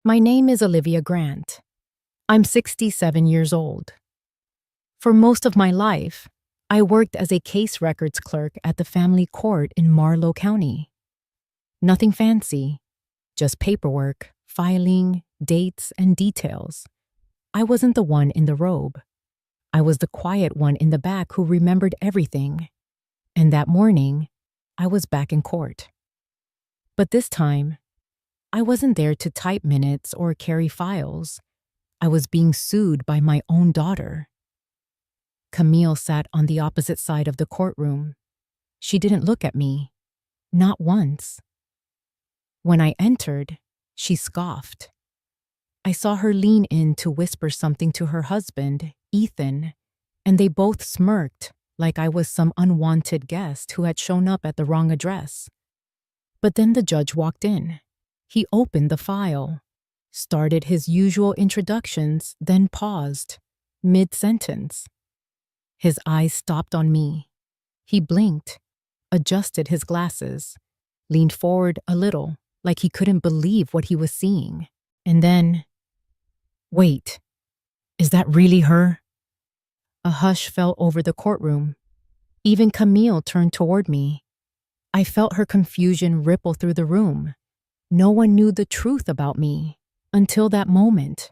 My name is Olivia Grant. I'm 67 years old. For most of my life, I worked as a case records clerk at the family court in Marlow County. Nothing fancy, just paperwork, filing, dates, and details. I wasn't the one in the robe. I was the quiet one in the back who remembered everything. And that morning, I was back in court. But this time, I wasn't there to type minutes or carry files. I was being sued by my own daughter. Camille sat on the opposite side of the courtroom. She didn't look at me, not once. When I entered, she scoffed. I saw her lean in to whisper something to her husband, Ethan, and they both smirked like I was some unwanted guest who had shown up at the wrong address. But then the judge walked in. He opened the file, started his usual introductions, then paused, mid-sentence. His eyes stopped on me. He blinked, adjusted his glasses, leaned forward a little, like he couldn't believe what he was seeing. And then, "Wait, is that really her?" A hush fell over the courtroom. Even Camille turned toward me. I felt her confusion ripple through the room. No one knew the truth about me until that moment.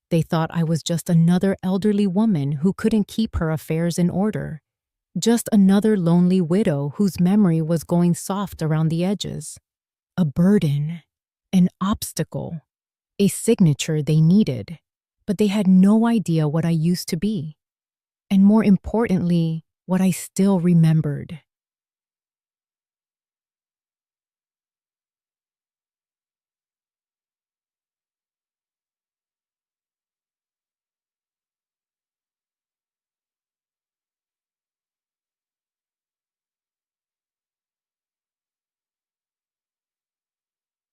They thought I was just another elderly woman who couldn't keep her affairs in order, just another lonely widow whose memory was going soft around the edges. A burden, an obstacle, a signature they needed, but they had no idea what I used to be, and more importantly, what I still remembered.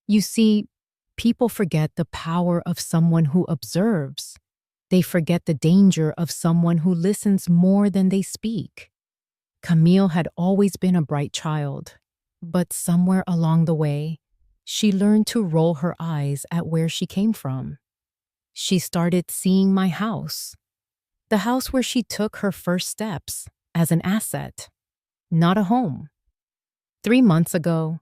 You see, people forget the power of someone who observes. They forget the danger of someone who listens more than they speak. Camille had always been a bright child, but somewhere along the way, she learned to roll her eyes at where she came from. She started seeing my house, the house where she took her first steps, as an asset, not a home. 3 months ago,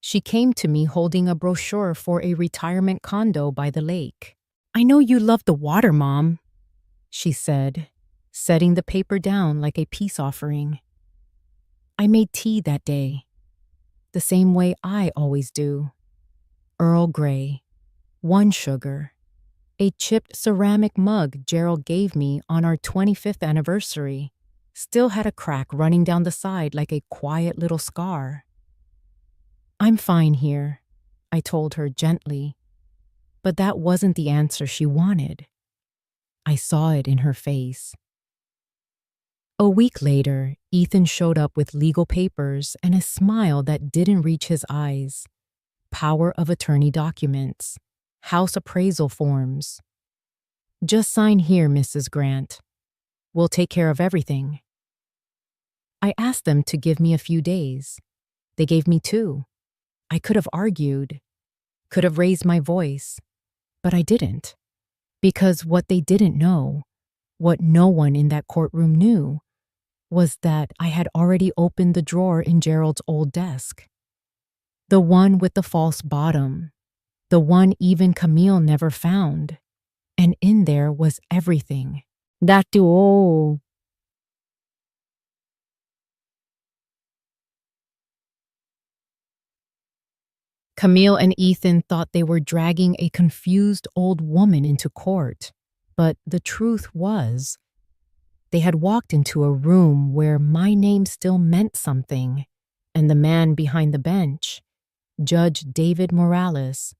she came to me holding a brochure for a retirement condo by the lake. "I know you love the water, Mom," she said, setting the paper down like a peace offering. I made tea that day, the same way I always do. Earl Grey, 1 sugar, a chipped ceramic mug Gerald gave me on our 25th anniversary, still had a crack running down the side like a quiet little scar. "I'm fine here," I told her gently, but that wasn't the answer she wanted. I saw it in her face. A week later, Ethan showed up with legal papers and a smile that didn't reach his eyes. Power of attorney documents, house appraisal forms. "Just sign here, Mrs. Grant. We'll take care of everything." I asked them to give me a few days. They gave me 2. I could have argued, could have raised my voice, but I didn't. Because what they didn't know, what no one in that courtroom knew, was that I had already opened the drawer in Gerald's old desk. The one with the false bottom, the one even Camille never found. And in there was everything. That duo. Camille and Ethan thought they were dragging a confused old woman into court, but the truth was, they had walked into a room where my name still meant something, and the man behind the bench, Judge David Morales,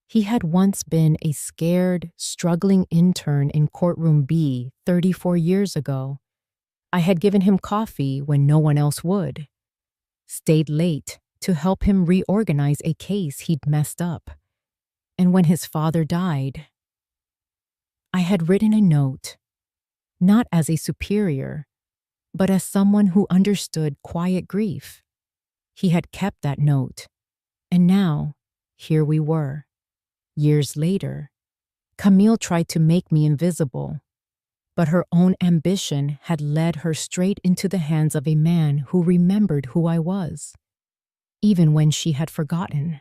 he had once been a scared, struggling intern in courtroom B 34 years ago. I had given him coffee when no one else would, stayed late to help him reorganize a case he'd messed up. And when his father died, I had written a note, not as a superior, but as someone who understood quiet grief. He had kept that note, and now, here we were, years later, Camille tried to make me invisible, but her own ambition had led her straight into the hands of a man who remembered who I was, even when she had forgotten.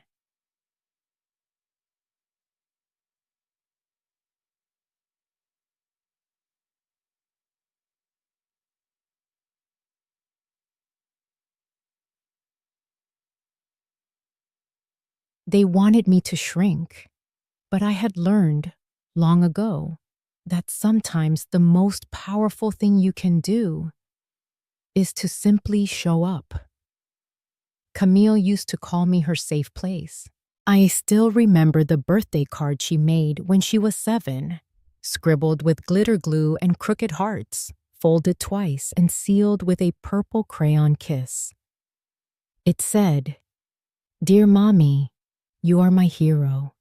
They wanted me to shrink, but I had learned long ago that sometimes the most powerful thing you can do is to simply show up. Camille used to call me her safe place. I still remember the birthday card she made when she was 7, scribbled with glitter glue and crooked hearts, folded twice and sealed with a purple crayon kiss. It said, "Dear Mommy, you are my hero.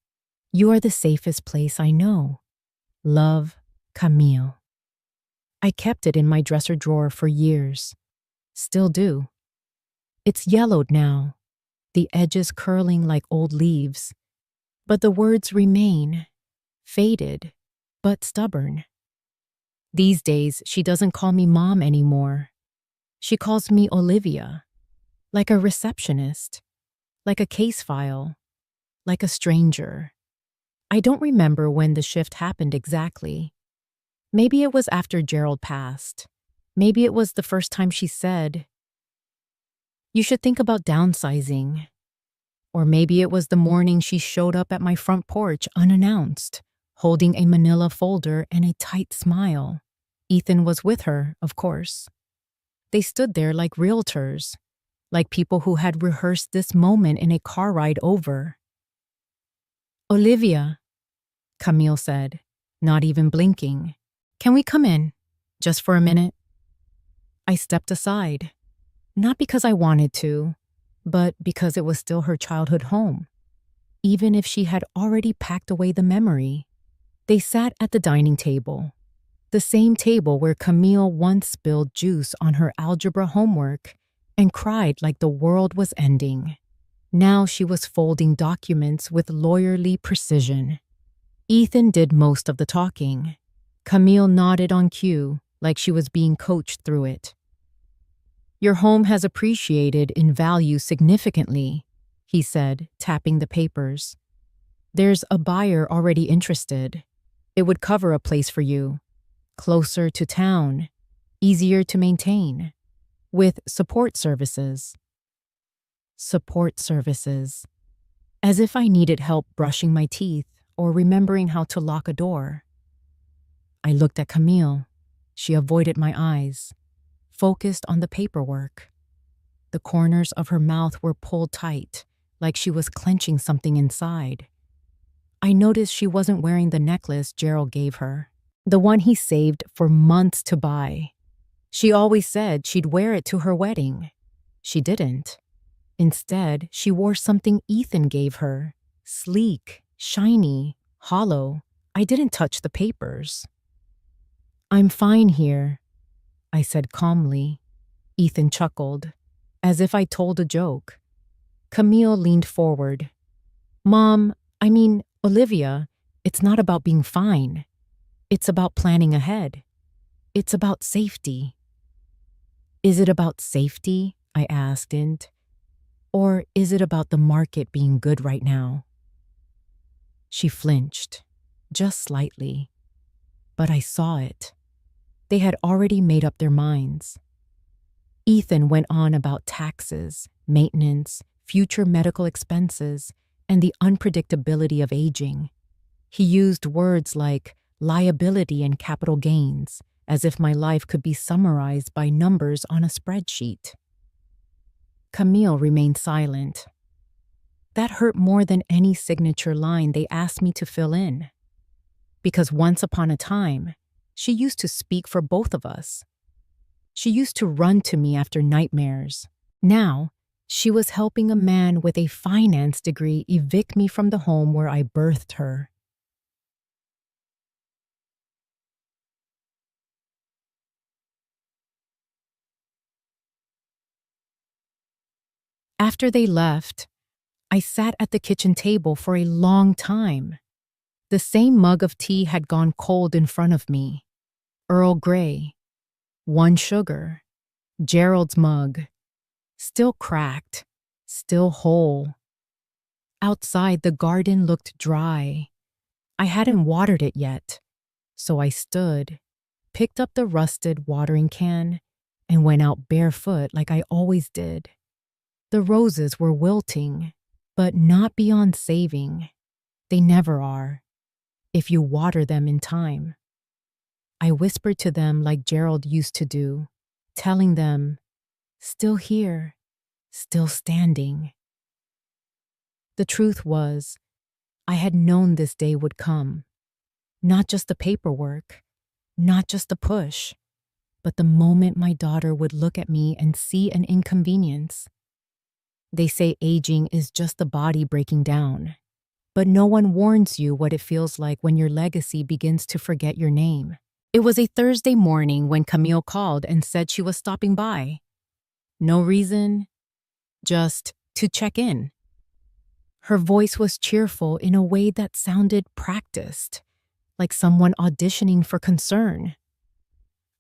You are the safest place I know. Love, Camille." I kept it in my dresser drawer for years. Still do. It's yellowed now, the edges curling like old leaves, but the words remain, faded, but stubborn. These days, she doesn't call me Mom anymore. She calls me Olivia, like a receptionist, like a case file, like a stranger. I don't remember when the shift happened exactly. Maybe it was after Gerald passed. Maybe it was the first time she said, "You should think about downsizing." Or maybe it was the morning she showed up at my front porch unannounced, holding a manila folder and a tight smile. Ethan was with her, of course. They stood there like realtors, like people who had rehearsed this moment in a car ride over. "Olivia," Camille said, not even blinking. "Can we come in? Just for a minute?" I stepped aside, not because I wanted to, but because it was still her childhood home. Even if she had already packed away the memory, they sat at the dining table, the same table where Camille once spilled juice on her algebra homework and cried like the world was ending. Now she was folding documents with lawyerly precision. Ethan did most of the talking. Camille nodded on cue, like she was being coached through it. "Your home has appreciated in value significantly," he said, tapping the papers. "There's a buyer already interested. It would cover a place for you, closer to town, easier to maintain, with support services." Support services. As if I needed help brushing my teeth or remembering how to lock a door. I looked at Camille. She avoided my eyes, focused on the paperwork. The corners of her mouth were pulled tight, like she was clenching something inside. I noticed she wasn't wearing the necklace Gerald gave her, the one he saved for months to buy. She always said she'd wear it to her wedding. She didn't. Instead, she wore something Ethan gave her, sleek, shiny, hollow. I didn't touch the papers. "I'm fine here," I said calmly. Ethan chuckled, as if I told a joke. Camille leaned forward. Olivia, it's not about being fine. It's about planning ahead. It's about safety." "Is it about safety?" I asked, or is it about the market being good right now? She flinched, just slightly, but I saw it. They had already made up their minds. Ethan went on about taxes, maintenance, future medical expenses, and the unpredictability of aging. He used words like liability and capital gains, as if my life could be summarized by numbers on a spreadsheet. Camille remained silent. That hurt more than any signature line they asked me to fill in. Because once upon a time, she used to speak for both of us. She used to run to me after nightmares. Now, she was helping a man with a finance degree evict me from the home where I birthed her. After they left, I sat at the kitchen table for a long time. The same mug of tea had gone cold in front of me. Earl Grey, one sugar. Gerald's mug, still cracked, still whole. Outside, the garden looked dry. I hadn't watered it yet, so I stood, picked up the rusted watering can, and went out barefoot like I always did. The roses were wilting, but not beyond saving. They never are, if you water them in time. I whispered to them like Gerald used to do, telling them, still here, still standing. The truth was, I had known this day would come. Not just the paperwork, not just the push, but the moment my daughter would look at me and see an inconvenience. They say aging is just the body breaking down, but no one warns you what it feels like when your legacy begins to forget your name. It was a Thursday morning when Camille called and said she was stopping by. No reason, just to check in. Her voice was cheerful in a way that sounded practiced, like someone auditioning for concern.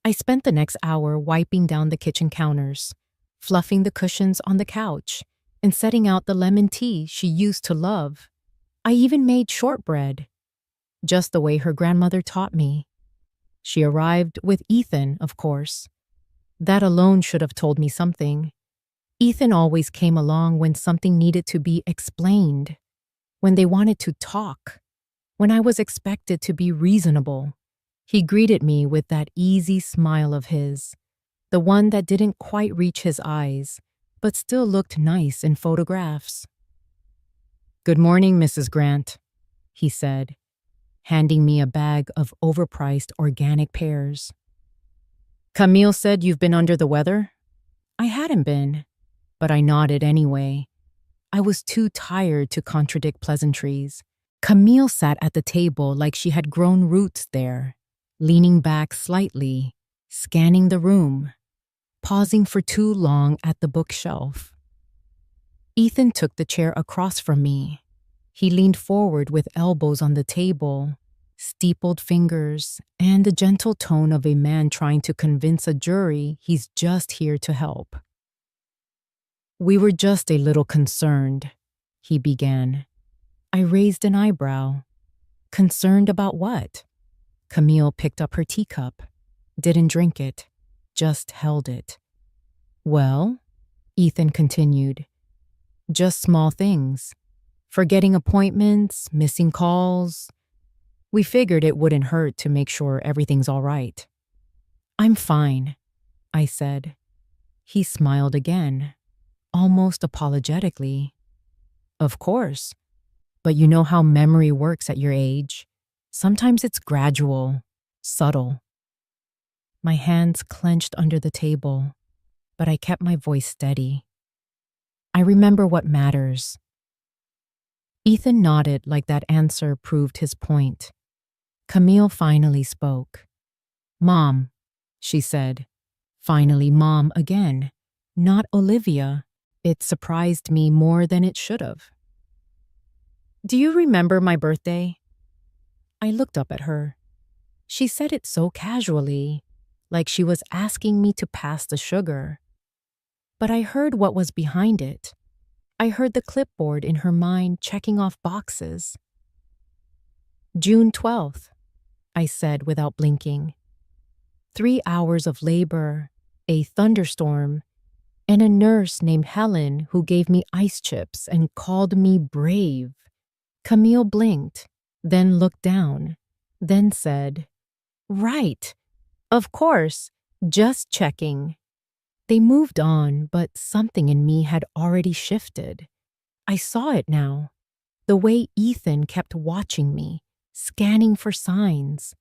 I spent the next hour wiping down the kitchen counters, fluffing the cushions on the couch, and setting out the lemon tea she used to love. I even made shortbread, just the way her grandmother taught me. She arrived with Ethan, of course. That alone should have told me something. Ethan always came along when something needed to be explained, when they wanted to talk, when I was expected to be reasonable. He greeted me with that easy smile of his, the one that didn't quite reach his eyes, but still looked nice in photographs. "Good morning, Mrs. Grant," he said, handing me a bag of overpriced organic pears. "Camille said you've been under the weather?" I hadn't been, but I nodded anyway. I was too tired to contradict pleasantries. Camille sat at the table like she had grown roots there, leaning back slightly, scanning the room, pausing for too long at the bookshelf. Ethan took the chair across from me. He leaned forward with elbows on the table, steepled fingers, and the gentle tone of a man trying to convince a jury he's just here to help. "We were just a little concerned," he began. I raised an eyebrow. Concerned about what? Camille picked up her teacup, didn't drink it, just held it. "Well," Ethan continued, "just small things. Forgetting appointments, missing calls. We figured it wouldn't hurt to make sure everything's all right." "I'm fine," I said. He smiled again, almost apologetically. "Of course, but you know how memory works at your age. Sometimes it's gradual, subtle." My hands clenched under the table, but I kept my voice steady. "I remember what matters." Ethan nodded like that answer proved his point. Camille finally spoke. "Mom," she said. Finally, Mom again, not Olivia. It surprised me more than it should have. "Do you remember my birthday?" I looked up at her. She said it so casually, like she was asking me to pass the sugar. But I heard what was behind it. I heard the clipboard in her mind checking off boxes. "June 12th, I said without blinking. 3 hours of labor, a thunderstorm, and a nurse named Helen who gave me ice chips and called me brave. Camille blinked, then looked down, then said, "Right, of course, just checking." They moved on, but something in me had already shifted. I saw it now. The way Ethan kept watching me, scanning for signs.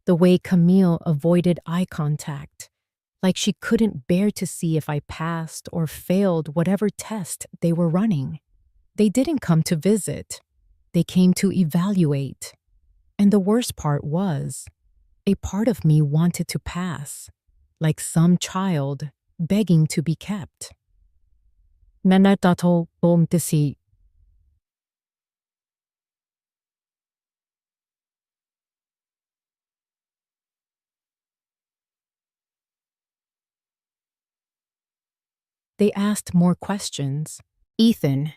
The way Camille avoided eye contact, like she couldn't bear to see if I passed or failed whatever test they were running. They didn't come to visit. They came to evaluate. And the worst part was, a part of me wanted to pass, like some child begging to be kept. 맨날 따도 봄 뜻이 They asked more questions. Ethan,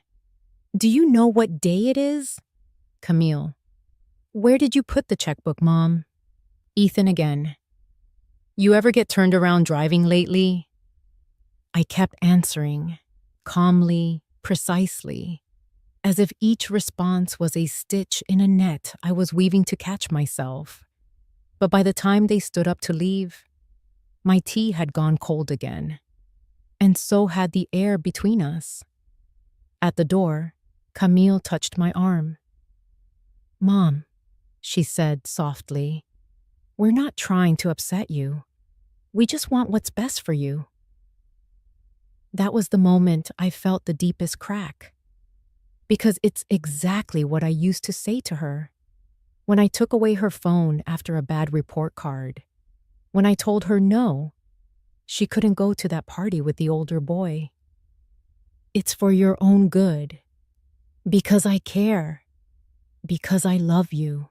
do you know what day it is? Camille, where did you put the checkbook, Mom? Ethan again. You ever get turned around driving lately? I kept answering, calmly, precisely, as if each response was a stitch in a net I was weaving to catch myself. But by the time they stood up to leave, my tea had gone cold again, and so had the air between us. At the door, Camille touched my arm. Mom, she said softly, we're not trying to upset you. We just want what's best for you. That was the moment I felt the deepest crack, because it's exactly what I used to say to her. When I took away her phone after a bad report card, when I told her no, she couldn't go to that party with the older boy. It's for your own good, because I care, because I love you.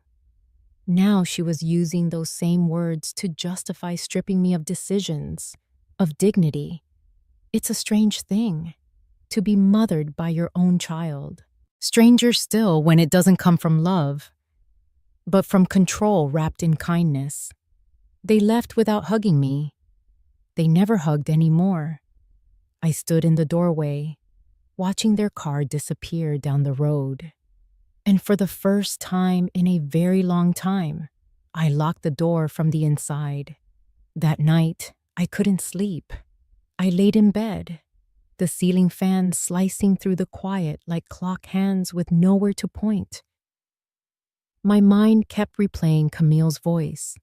Now she was using those same words to justify stripping me of decisions, of dignity. It's a strange thing to be mothered by your own child. Stranger still when it doesn't come from love, but from control wrapped in kindness. They left without hugging me. They never hugged anymore. I stood in the doorway, watching their car disappear down the road. And for the first time in a very long time, I locked the door from the inside. That night, I couldn't sleep. I laid in bed, the ceiling fan slicing through the quiet like clock hands with nowhere to point. My mind kept replaying Camille's voice.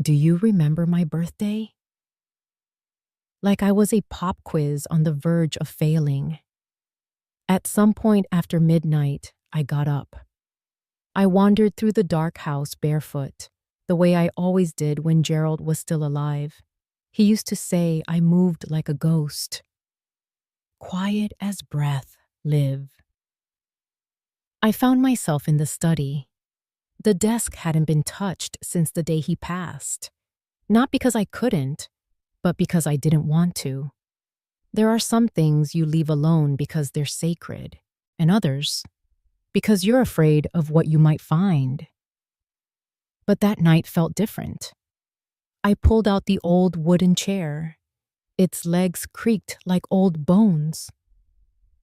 Do you remember my birthday? Like I was a pop quiz on the verge of failing. At some point after midnight, I got up. I wandered through the dark house barefoot, the way I always did when Gerald was still alive. He used to say I moved like a ghost. Quiet as breath, live. I found myself in the study. The desk hadn't been touched since the day he passed. Not because I couldn't, but because I didn't want to. There are some things you leave alone because they're sacred, and others because you're afraid of what you might find. But that night felt different. I pulled out the old wooden chair. Its legs creaked like old bones.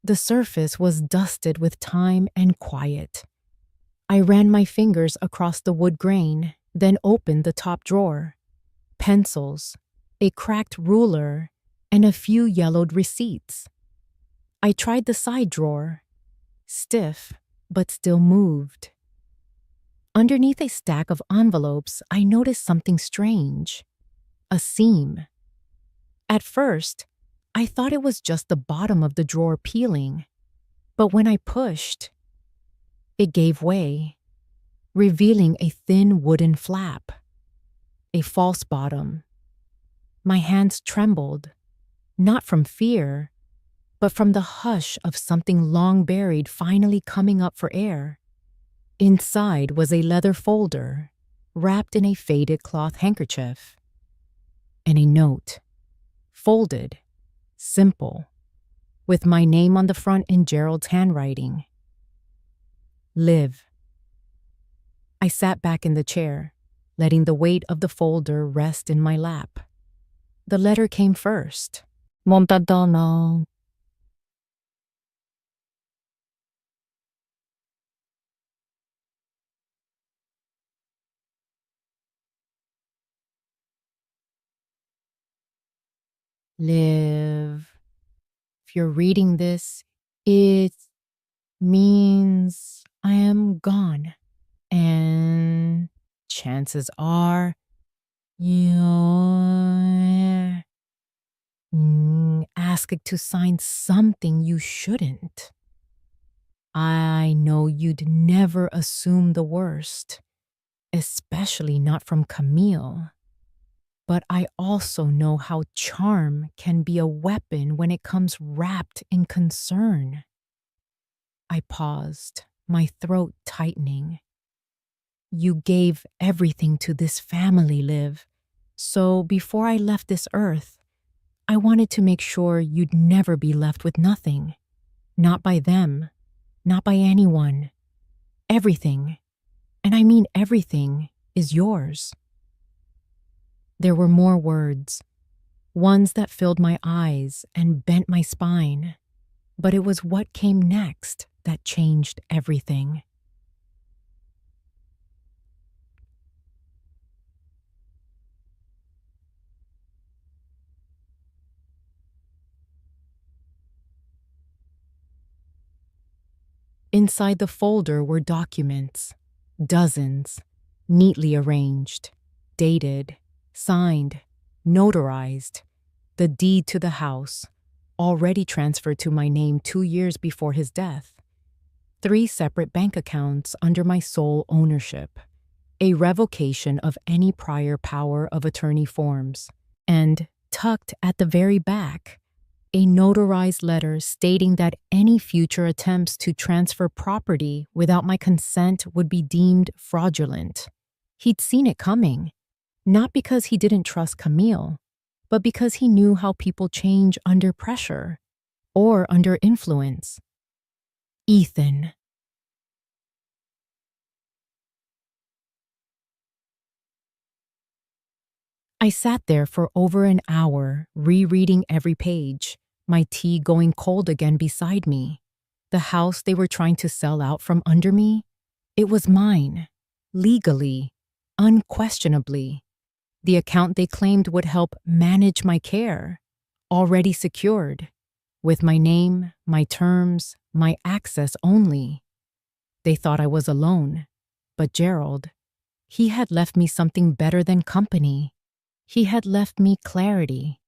The surface was dusted with time and quiet. I ran my fingers across the wood grain, then opened the top drawer. Pencils, a cracked ruler, and a few yellowed receipts. I tried the side drawer, stiff, but still moved. Underneath a stack of envelopes, I noticed something strange. A seam. At first, I thought it was just the bottom of the drawer peeling. But when I pushed, it gave way, revealing a thin wooden flap. A false bottom. My hands trembled, not from fear, but from the hush of something long buried finally coming up for air. Inside was a leather folder, wrapped in a faded cloth handkerchief. And a note, folded, simple, with my name on the front in Gerald's handwriting. Live. I sat back in the chair, letting the weight of the folder rest in my lap. The letter came first. Montadona. Live. If you're reading this, it means I am gone. And chances are you're asked to sign something you shouldn't. I know you'd never assume the worst, especially not from Camille. But I also know how charm can be a weapon when it comes wrapped in concern. I paused, my throat tightening. You gave everything to this family, Liv. So before I left this earth, I wanted to make sure you'd never be left with nothing. Not by them, not by anyone. Everything, and I mean everything, is yours. There were more words, ones that filled my eyes and bent my spine, but it was what came next that changed everything. Inside the folder were documents, dozens, neatly arranged, dated, signed, notarized, the deed to the house, already transferred to my name 2 years before his death, 3 separate bank accounts under my sole ownership, a revocation of any prior power of attorney forms, and, tucked at the very back, a notarized letter stating that any future attempts to transfer property without my consent would be deemed fraudulent. He'd seen it coming, not because he didn't trust Camille, but because he knew how people change under pressure or under influence. Ethan. I sat there for over an hour, rereading every page, my tea going cold again beside me. The house they were trying to sell out from under me, it was mine, legally, unquestionably. The account they claimed would help manage my care, already secured, with my name, my terms, my access only. They thought I was alone, but Gerald, he had left me something better than company. He had left me clarity.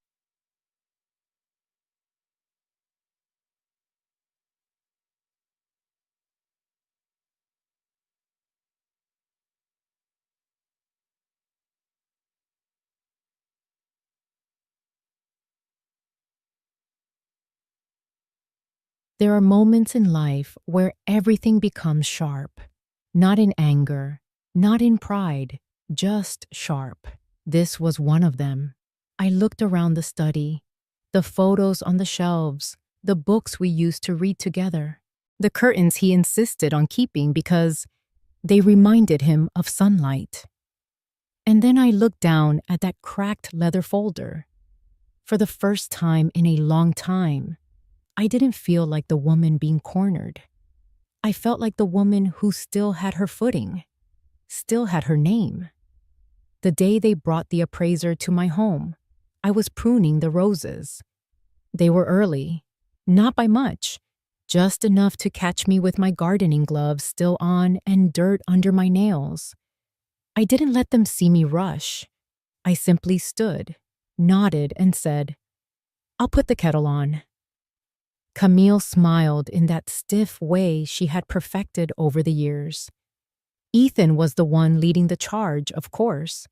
There are moments in life where everything becomes sharp. Not in anger, not in pride, just sharp. This was one of them. I looked around the study, the photos on the shelves, the books we used to read together, the curtains he insisted on keeping because they reminded him of sunlight. And then I looked down at that cracked leather folder. For the first time in a long time, I didn't feel like the woman being cornered. I felt like the woman who still had her footing, still had her name. The day they brought the appraiser to my home, I was pruning the roses. They were early, not by much, just enough to catch me with my gardening gloves still on and dirt under my nails. I didn't let them see me rush. I simply stood, nodded, and said, "I'll put the kettle on." Camille smiled in that stiff way she had perfected over the years. Ethan was the one leading the charge, of course,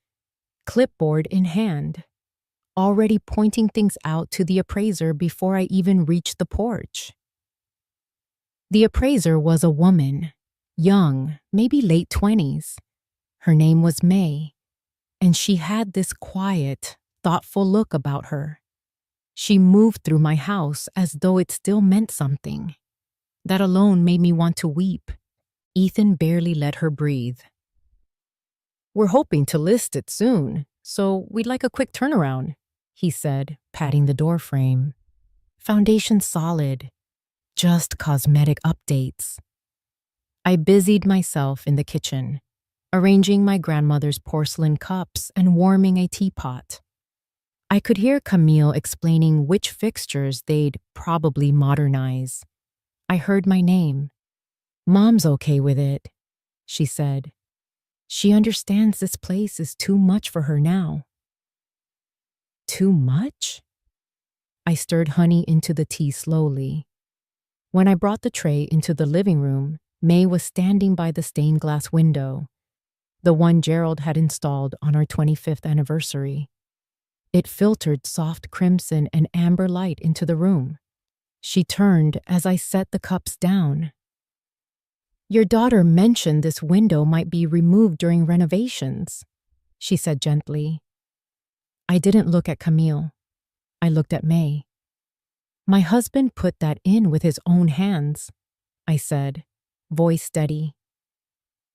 clipboard in hand, already pointing things out to the appraiser before I even reached the porch. The appraiser was a woman, young, maybe late 20s. Her name was May, and she had this quiet, thoughtful look about her. She moved through my house as though it still meant something. That alone made me want to weep. Ethan barely let her breathe. "We're hoping to list it soon, so we'd like a quick turnaround," he said, patting the door frame. "Foundation solid, just cosmetic updates." I busied myself in the kitchen, arranging my grandmother's porcelain cups and warming a teapot. I could hear Camille explaining which fixtures they'd probably modernize. I heard my name. "Mom's okay with it," she said. "She understands this place is too much for her now." Too much? I stirred honey into the tea slowly. When I brought the tray into the living room, May was standing by the stained glass window, the one Gerald had installed on our 25th anniversary. It filtered soft crimson and amber light into the room. She turned as I set the cups down. "Your daughter mentioned this window might be removed during renovations," she said gently. I didn't look at Camille. I looked at May. My husband put that in with his own hands, I said, voice steady.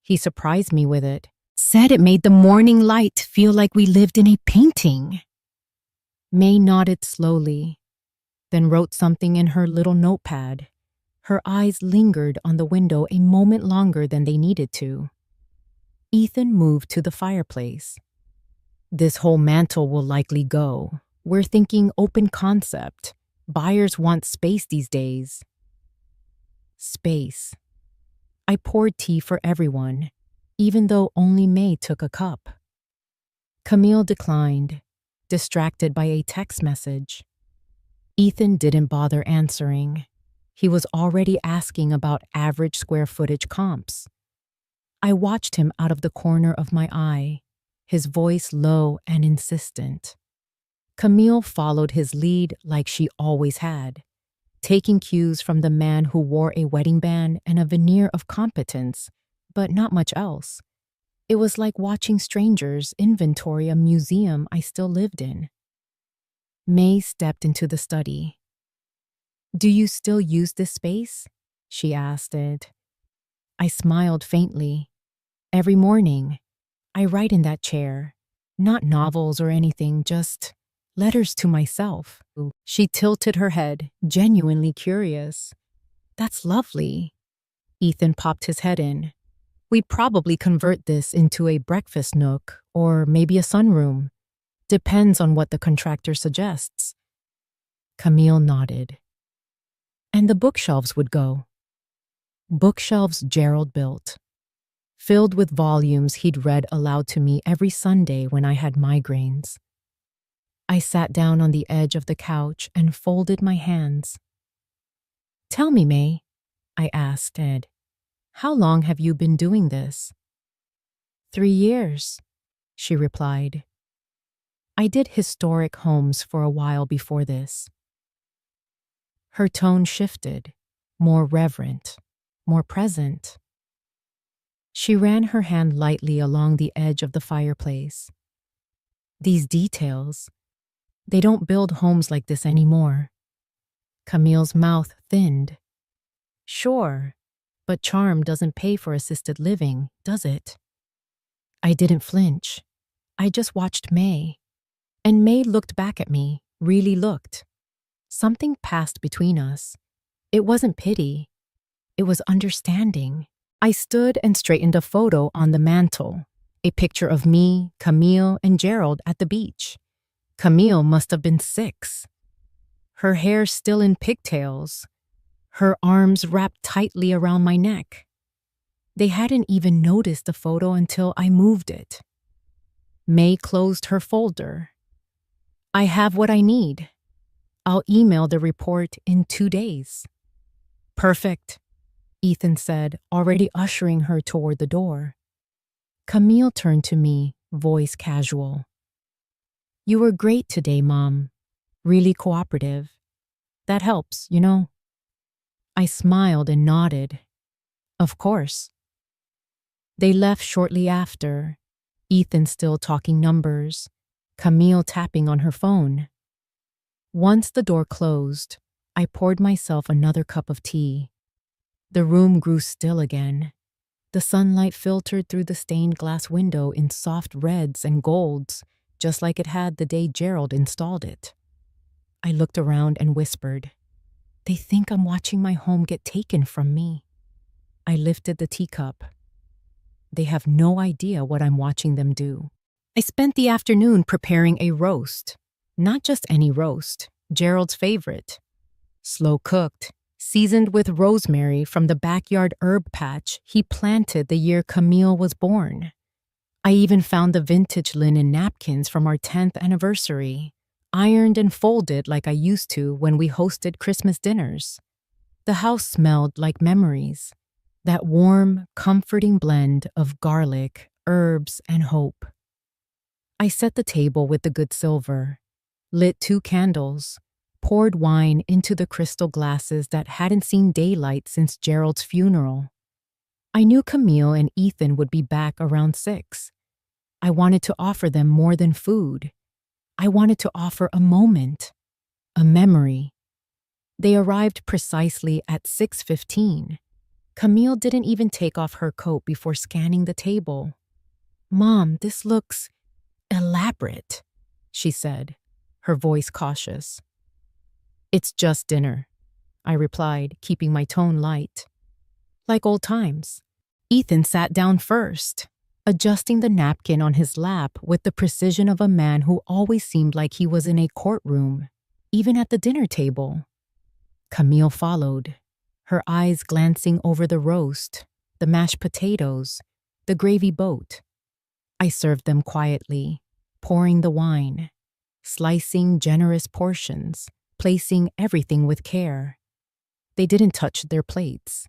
He surprised me with it, said it made the morning light feel like we lived in a painting. May nodded slowly, then wrote something in her little notepad. Her eyes lingered on the window a moment longer than they needed to. Ethan moved to the fireplace. This whole mantle will likely go. We're thinking open concept. Buyers want space these days. Space. I poured tea for everyone, even though only May took a cup. Camille declined, distracted by a text message. Ethan didn't bother answering. He was already asking about average square footage comps. I watched him out of the corner of my eye, his voice low and insistent. Camille followed his lead like she always had, taking cues from the man who wore a wedding band and a veneer of competence, but not much else. It was like watching strangers inventory a museum I still lived in. May stepped into the study. "Do you still use this space?" she asked it. I smiled faintly. "Every morning, I write in that chair. Not novels or anything, just letters to myself." She tilted her head, genuinely curious. "That's lovely." Ethan popped his head in. "We'd probably convert this into a breakfast nook or maybe a sunroom. Depends on what the contractor suggests." Camille nodded. "And the bookshelves would go." Bookshelves Gerald built, filled with volumes he'd read aloud to me every Sunday when I had migraines. I sat down on the edge of the couch and folded my hands. "Tell me, May," I asked Ed, "how long have you been doing this?" 3 years, she replied. I did historic homes for a while before this. Her tone shifted, more reverent, more present. She ran her hand lightly along the edge of the fireplace. "These details, they don't build homes like this anymore." Camille's mouth thinned. "Sure, but charm doesn't pay for assisted living, does it?" I didn't flinch. I just watched May. And May looked back at me, really looked. Something passed between us. It wasn't pity. It was understanding. I stood and straightened a photo on the mantle, a picture of me, Camille, and Gerald at the beach. Camille must have been 6. Her hair still in pigtails, her arms wrapped tightly around my neck. They hadn't even noticed the photo until I moved it. May closed her folder. "I have what I need. I'll email the report in 2 days." "Perfect," Ethan said, already ushering her toward the door. Camille turned to me, voice casual. "You were great today, Mom. Really cooperative. That helps, you know." I smiled and nodded. "Of course." They left shortly after, Ethan still talking numbers, Camille tapping on her phone. Once the door closed, I poured myself another cup of tea. The room grew still again. The sunlight filtered through the stained glass window in soft reds and golds, just like it had the day Gerald installed it. I looked around and whispered, "They think I'm watching my home get taken from me." I lifted the teacup. They have no idea what I'm watching them do. I spent the afternoon preparing a roast. Not just any roast, Gerald's favorite. Slow cooked, seasoned with rosemary from the backyard herb patch he planted the year Camille was born. I even found the vintage linen napkins from our 10th anniversary, ironed and folded like I used to when we hosted Christmas dinners. The house smelled like memories, that warm, comforting blend of garlic, herbs, and hope. I set the table with the good silver, lit 2 candles, poured wine into the crystal glasses that hadn't seen daylight since Gerald's funeral. I knew Camille and Ethan would be back around 6. I wanted to offer them more than food. I wanted to offer a moment, a memory. They arrived precisely at 6:15. Camille didn't even take off her coat before scanning the table. "Mom, this looks elaborate," she said, her voice cautious. "It's just dinner," I replied, keeping my tone light. Like old times. Ethan sat down first, adjusting the napkin on his lap with the precision of a man who always seemed like he was in a courtroom, even at the dinner table. Camille followed, her eyes glancing over the roast, the mashed potatoes, the gravy boat. I served them quietly, pouring the wine, slicing generous portions, placing everything with care. They didn't touch their plates.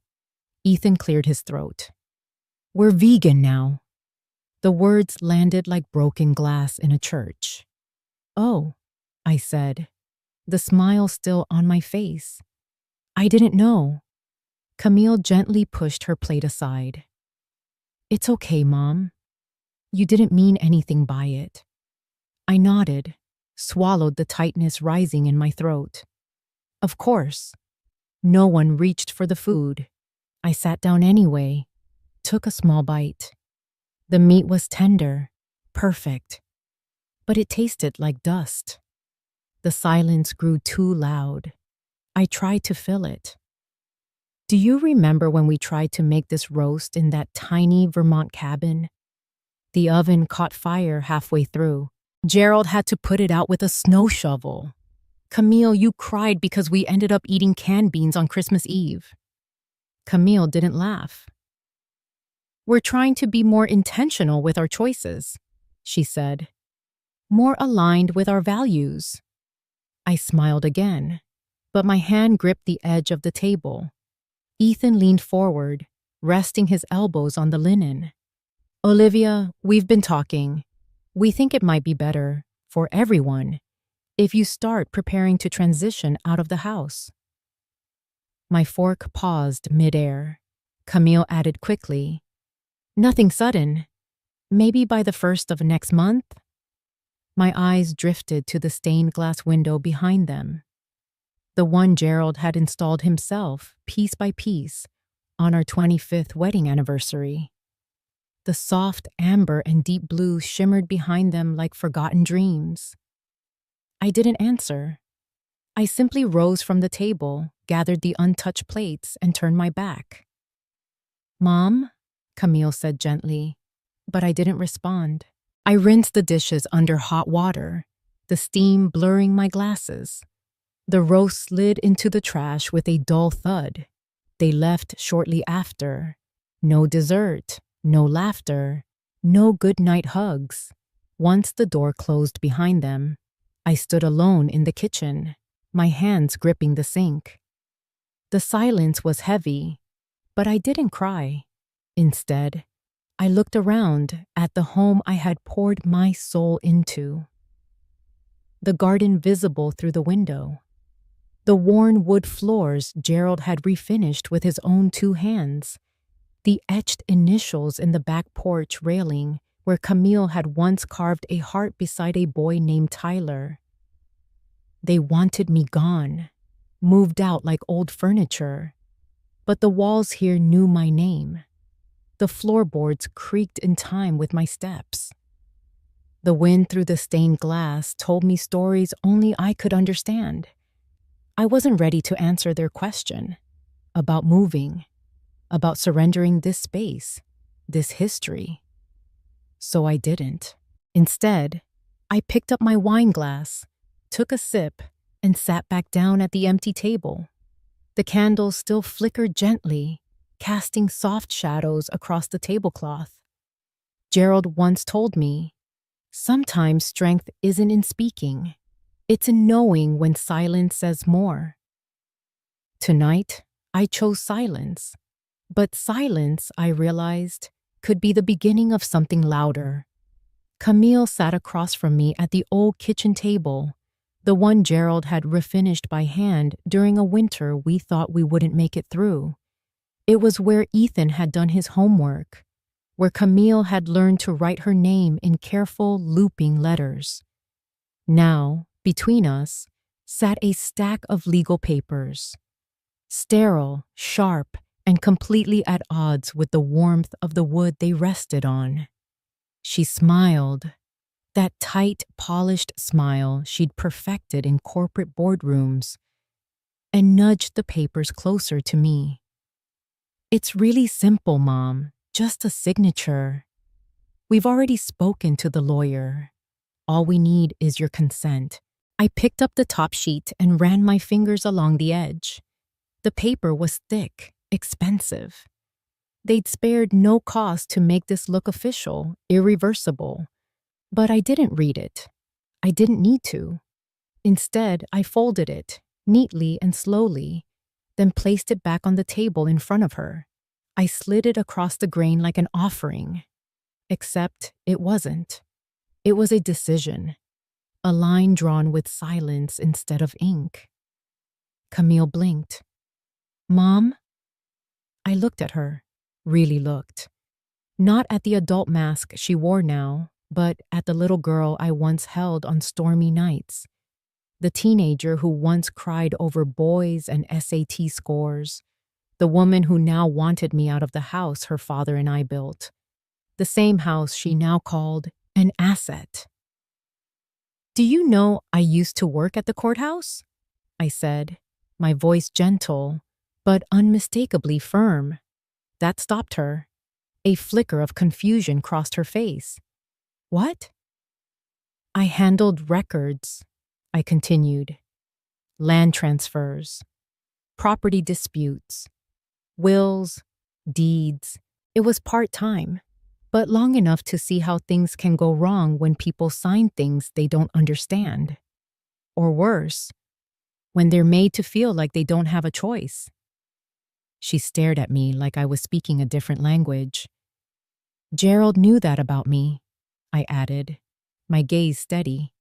Ethan cleared his throat. "We're vegan now." The words landed like broken glass in a church. "Oh," I said, the smile still on my face. "I didn't know." Camille gently pushed her plate aside. "It's okay, Mom. You didn't mean anything by it." I nodded, swallowed the tightness rising in my throat. Of course. No one reached for the food. I sat down anyway, took a small bite. The meat was tender, perfect, but it tasted like dust. The silence grew too loud. I tried to fill it. "Do you remember when we tried to make this roast in that tiny Vermont cabin? The oven caught fire halfway through. Gerald had to put it out with a snow shovel. Camille, you cried because we ended up eating canned beans on Christmas Eve." Camille didn't laugh. "We're trying to be more intentional with our choices," she said. "More aligned with our values." I smiled again, but my hand gripped the edge of the table. Ethan leaned forward, resting his elbows on the linen. "Olivia, we've been talking. We think it might be better, for everyone, if you start preparing to transition out of the house." My fork paused midair. Camille added quickly, "Nothing sudden. Maybe by the 1st of next month?" My eyes drifted to the stained glass window behind them. The one Gerald had installed himself, piece by piece, on our 25th wedding anniversary. The soft amber and deep blue shimmered behind them like forgotten dreams. I didn't answer. I simply rose from the table, gathered the untouched plates, and turned my back. "Mom?" Camille said gently, but I didn't respond. I rinsed the dishes under hot water, the steam blurring my glasses. The roast slid into the trash with a dull thud. They left shortly after. No dessert, no laughter, no goodnight hugs. Once the door closed behind them, I stood alone in the kitchen, my hands gripping the sink. The silence was heavy, but I didn't cry. Instead, I looked around at the home I had poured my soul into. The garden visible through the window. The worn wood floors Gerald had refinished with his own 2 hands. The etched initials in the back porch railing where Camille had once carved a heart beside a boy named Tyler. They wanted me gone, moved out like old furniture. But the walls here knew my name. The floorboards creaked in time with my steps. The wind through the stained glass told me stories only I could understand. I wasn't ready to answer their question about moving, about surrendering this space, this history. So I didn't. Instead, I picked up my wine glass, took a sip, and sat back down at the empty table. The candles still flickered gently, casting soft shadows across the tablecloth. Gerald once told me, "Sometimes strength isn't in speaking. It's in knowing when silence says more." Tonight, I chose silence. But silence, I realized, could be the beginning of something louder. Camille sat across from me at the old kitchen table, the one Gerald had refinished by hand during a winter we thought we wouldn't make it through. It was where Ethan had done his homework, where Camille had learned to write her name in careful, looping letters. Now, between us, sat a stack of legal papers, sterile, sharp, and completely at odds with the warmth of the wood they rested on. She smiled, that tight, polished smile she'd perfected in corporate boardrooms, and nudged the papers closer to me. "It's really simple, Mom. Just a signature. We've already spoken to the lawyer. All we need is your consent." I picked up the top sheet and ran my fingers along the edge. The paper was thick, expensive. They'd spared no cost to make this look official, irreversible. But I didn't read it. I didn't need to. Instead, I folded it, neatly and slowly, then placed it back on the table in front of her. I slid it across the grain like an offering. Except it wasn't. It was a decision. A line drawn with silence instead of ink. Camille blinked. "Mom?" I looked at her, really looked. Not at the adult mask she wore now, but at the little girl I once held on stormy nights. The teenager who once cried over boys and SAT scores. The woman who now wanted me out of the house her father and I built. The same house she now called an asset. "Do you know I used to work at the courthouse?" I said, my voice gentle, but unmistakably firm. That stopped her. A flicker of confusion crossed her face. "What?" "I handled records," I continued. "Land transfers, property disputes, wills, deeds. It was part-time, but long enough to see how things can go wrong when people sign things they don't understand. Or worse, when they're made to feel like they don't have a choice." She stared at me like I was speaking a different language. "Gerald knew that about me," I added, my gaze steady.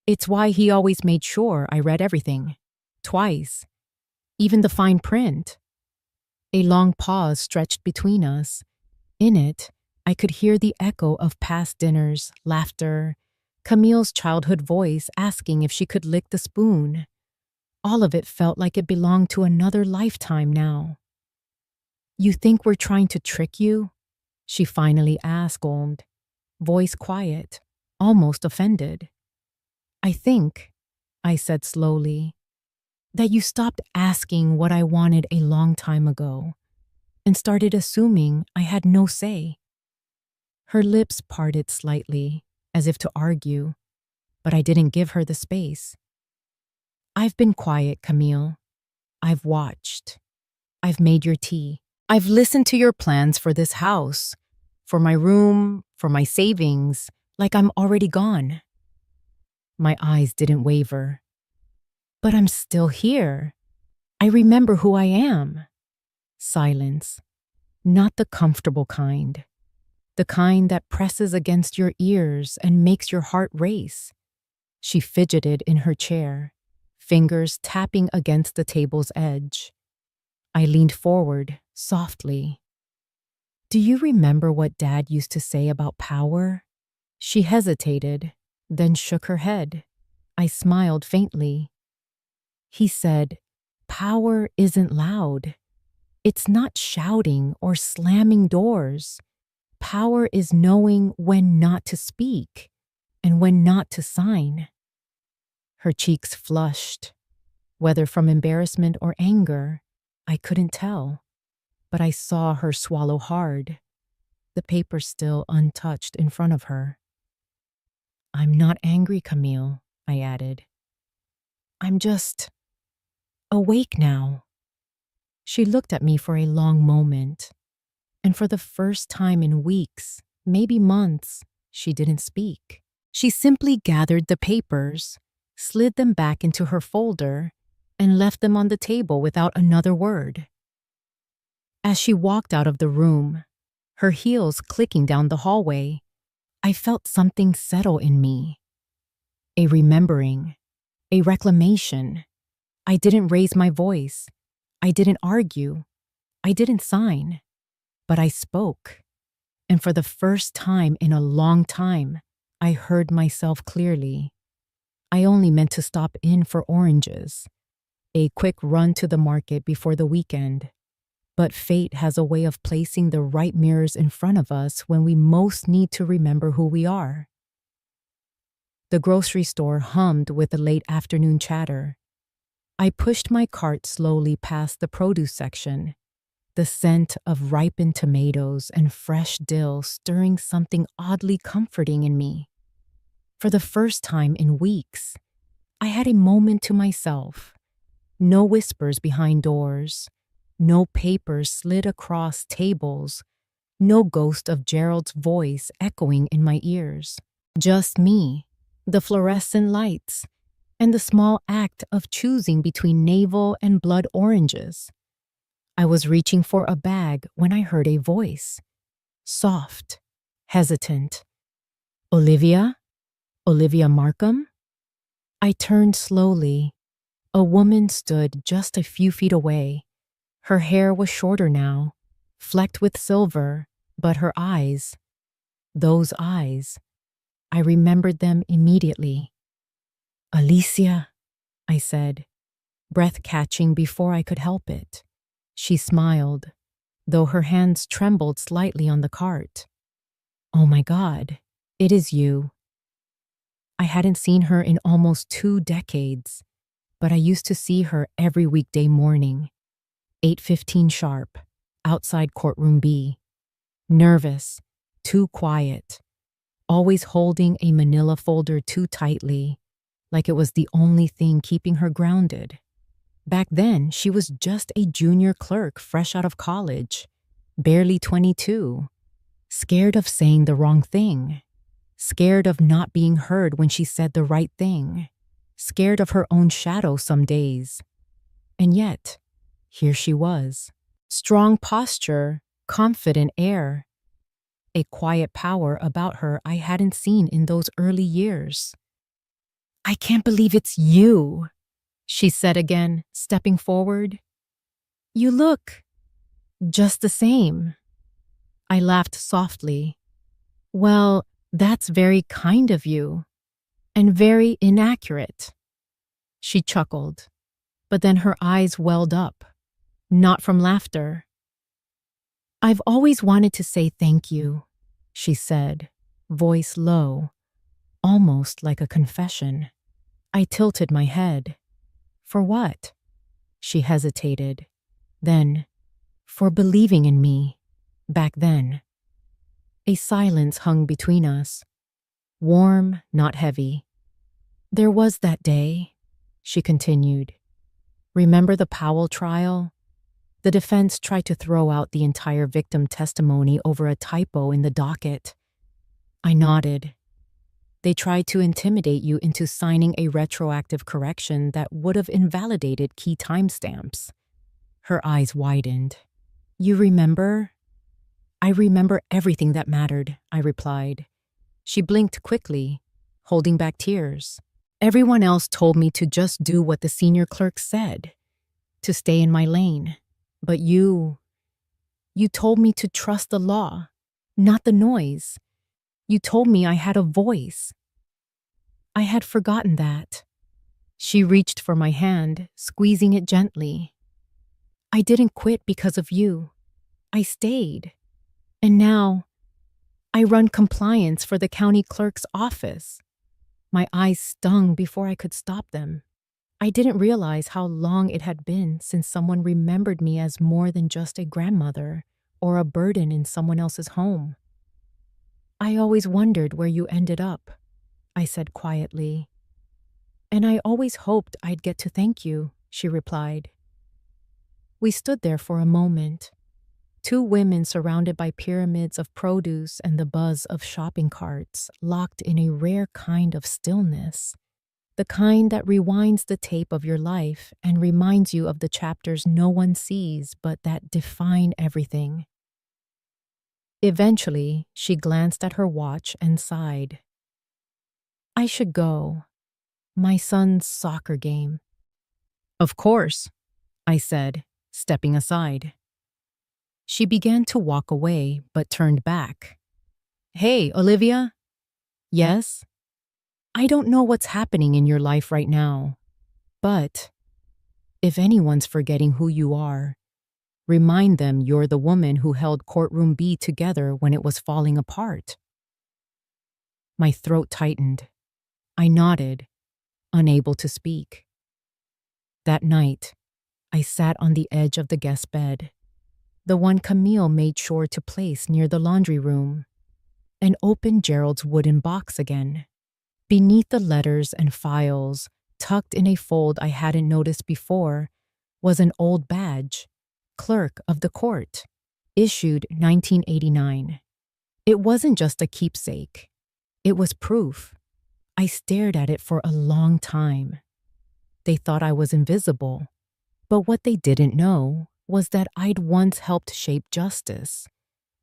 "It's why he always made sure I read everything. Twice. Even the fine print." A long pause stretched between us. In it, I could hear the echo of past dinners, laughter, Camille's childhood voice asking if she could lick the spoon. All of it felt like it belonged to another lifetime now. "You think we're trying to trick you?" she finally asked, voice quiet, almost offended. "I think," I said slowly, "that you stopped asking what I wanted a long time ago and started assuming I had no say." Her lips parted slightly, as if to argue, but I didn't give her the space. "I've been quiet, Camille. I've watched. I've made your tea. I've listened to your plans for this house, for my room, for my savings, like I'm already gone." My eyes didn't waver. "But I'm still here. I remember who I am." Silence. Not the comfortable kind. The kind that presses against your ears and makes your heart race. She fidgeted in her chair, fingers tapping against the table's edge. I leaned forward, softly. "Do you remember what Dad used to say about power?" She hesitated, then shook her head. I smiled faintly. "He said, 'Power isn't loud. It's not shouting or slamming doors. Power is knowing when not to speak and when not to sign.'" Her cheeks flushed. Whether from embarrassment or anger, I couldn't tell. But I saw her swallow hard, the paper still untouched in front of her. "I'm not angry, Camille," I added. "I'm just awake now." She looked at me for a long moment, and for the first time in weeks, maybe months, she didn't speak. She simply gathered the papers, slid them back into her folder, and left them on the table without another word. As she walked out of the room, her heels clicking down the hallway, I felt something settle in me. A remembering, a reclamation. I didn't raise my voice. I didn't argue. I didn't sign. But I spoke. And for the first time in a long time, I heard myself clearly. I only meant to stop in for oranges, a quick run to the market before the weekend. But fate has a way of placing the right mirrors in front of us when we most need to remember who we are. The grocery store hummed with the late afternoon chatter. I pushed my cart slowly past the produce section, the scent of ripened tomatoes and fresh dill stirring something oddly comforting in me. For the first time in weeks, I had a moment to myself. No whispers behind doors, no papers slid across tables, no ghost of Gerald's voice echoing in my ears. Just me, the fluorescent lights, and the small act of choosing between navel and blood oranges. I was reaching for a bag when I heard a voice. Soft, hesitant. Olivia? Olivia Markham? I turned slowly. A woman stood just a few feet away. Her hair was shorter now, flecked with silver, but her eyes, those eyes, I remembered them immediately. Alicia, I said, breath catching before I could help it. She smiled, though her hands trembled slightly on the cart. Oh my God, it is you. I hadn't seen her in almost 2 decades, but I used to see her every weekday morning, 8:15 sharp, outside courtroom B. Nervous, too quiet, always holding a manila folder too tightly, like it was the only thing keeping her grounded. Back then, she was just a junior clerk fresh out of college, barely 22, scared of saying the wrong thing, scared of not being heard when she said the right thing, scared of her own shadow some days. And yet, here she was. Strong posture, confident air, a quiet power about her I hadn't seen in those early years. I can't believe it's you, she said again, stepping forward. You look just the same. I laughed softly. Well, that's very kind of you, and very inaccurate. She chuckled, but then her eyes welled up, not from laughter. I've always wanted to say thank you, she said, voice low, almost like a confession. I tilted my head. For what? She hesitated. Then, for believing in me, back then. A silence hung between us, warm, not heavy. There was that day, she continued. Remember the Powell trial? The defense tried to throw out the entire victim testimony over a typo in the docket. I nodded. They tried to intimidate you into signing a retroactive correction that would have invalidated key timestamps. Her eyes widened. You remember? I remember everything that mattered, I replied. She blinked quickly, holding back tears. Everyone else told me to just do what the senior clerk said, to stay in my lane. But you told me to trust the law, not the noise. You told me I had a voice. I had forgotten that. She reached for my hand, squeezing it gently. I didn't quit because of you. I stayed. And now, I run compliance for the county clerk's office. My eyes stung before I could stop them. I didn't realize how long it had been since someone remembered me as more than just a grandmother or a burden in someone else's home. I always wondered where you ended up, I said quietly. And I always hoped I'd get to thank you, she replied. We stood there for a moment, 2 women surrounded by pyramids of produce and the buzz of shopping carts, locked in a rare kind of stillness, the kind that rewinds the tape of your life and reminds you of the chapters no one sees but that define everything. Eventually, she glanced at her watch and sighed. I should go. My son's soccer game. Of course, I said, stepping aside. She began to walk away, but turned back. Hey, Olivia? Yes? I don't know what's happening in your life right now, but if anyone's forgetting who you are, remind them you're the woman who held courtroom B together when it was falling apart. My throat tightened. I nodded, unable to speak. That night, I sat on the edge of the guest bed, the one Camille made sure to place near the laundry room, and opened Gerald's wooden box again. Beneath the letters and files, tucked in a fold I hadn't noticed before, was an old badge, Clerk of the Court, issued 1989. It wasn't just a keepsake. It was proof. I stared at it for a long time. They thought I was invisible, but what they didn't know was that I'd once helped shape justice,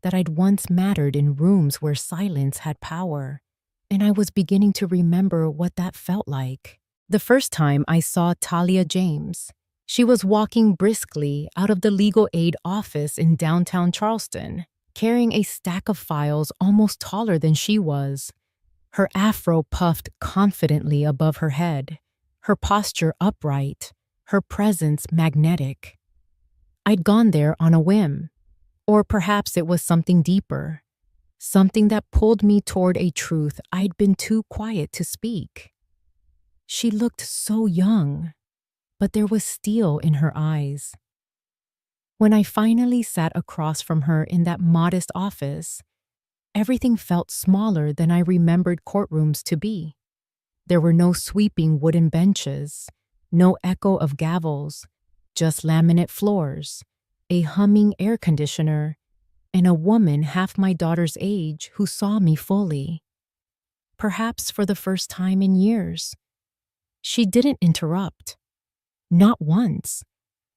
that I'd once mattered in rooms where silence had power, and I was beginning to remember what that felt like. The first time I saw Talia James, she was walking briskly out of the legal aid office in downtown Charleston, carrying a stack of files almost taller than she was. Her afro puffed confidently above her head, her posture upright, her presence magnetic. I'd gone there on a whim, or perhaps it was something deeper, something that pulled me toward a truth I'd been too quiet to speak. She looked so young, but there was steel in her eyes. When I finally sat across from her in that modest office, everything felt smaller than I remembered courtrooms to be. There were no sweeping wooden benches, no echo of gavels, just laminate floors, a humming air conditioner, and a woman half my daughter's age who saw me fully. Perhaps for the first time in years. She didn't interrupt. Not once.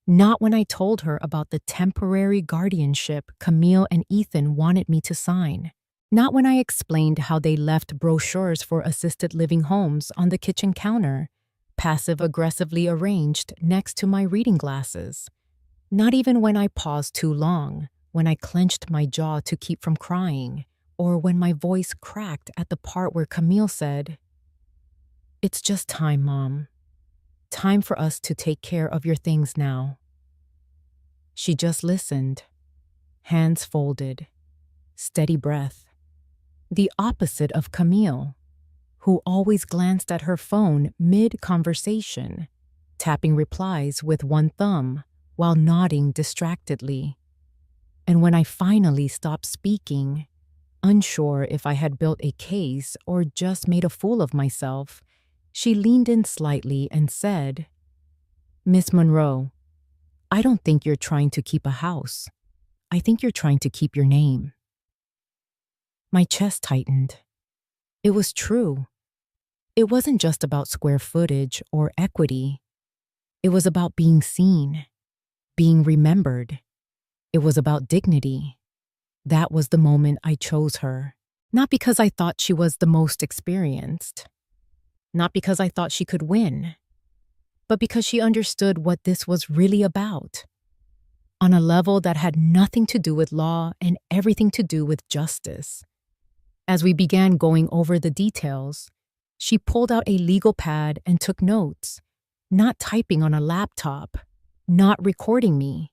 Not when I told her about the temporary guardianship Camille and Ethan wanted me to sign. Not when I explained how they left brochures for assisted living homes on the kitchen counter, passive-aggressively arranged next to my reading glasses. Not even when I paused too long, when I clenched my jaw to keep from crying, or when my voice cracked at the part where Camille said, "It's just time, Mom. Time for us to take care of your things now." She just listened, hands folded, steady breath. The opposite of Camille, who always glanced at her phone mid-conversation, tapping replies with one thumb while nodding distractedly. And when I finally stopped speaking, unsure if I had built a case or just made a fool of myself, she leaned in slightly and said, "Miss Monroe, I don't think you're trying to keep a house. I think you're trying to keep your name." My chest tightened. It was true. It wasn't just about square footage or equity. It was about being seen, being remembered. It was about dignity. That was the moment I chose her. Not because I thought she was the most experienced. Not because I thought she could win. But because she understood what this was really about. On a level that had nothing to do with law and everything to do with justice. As we began going over the details, she pulled out a legal pad and took notes, not typing on a laptop, not recording me,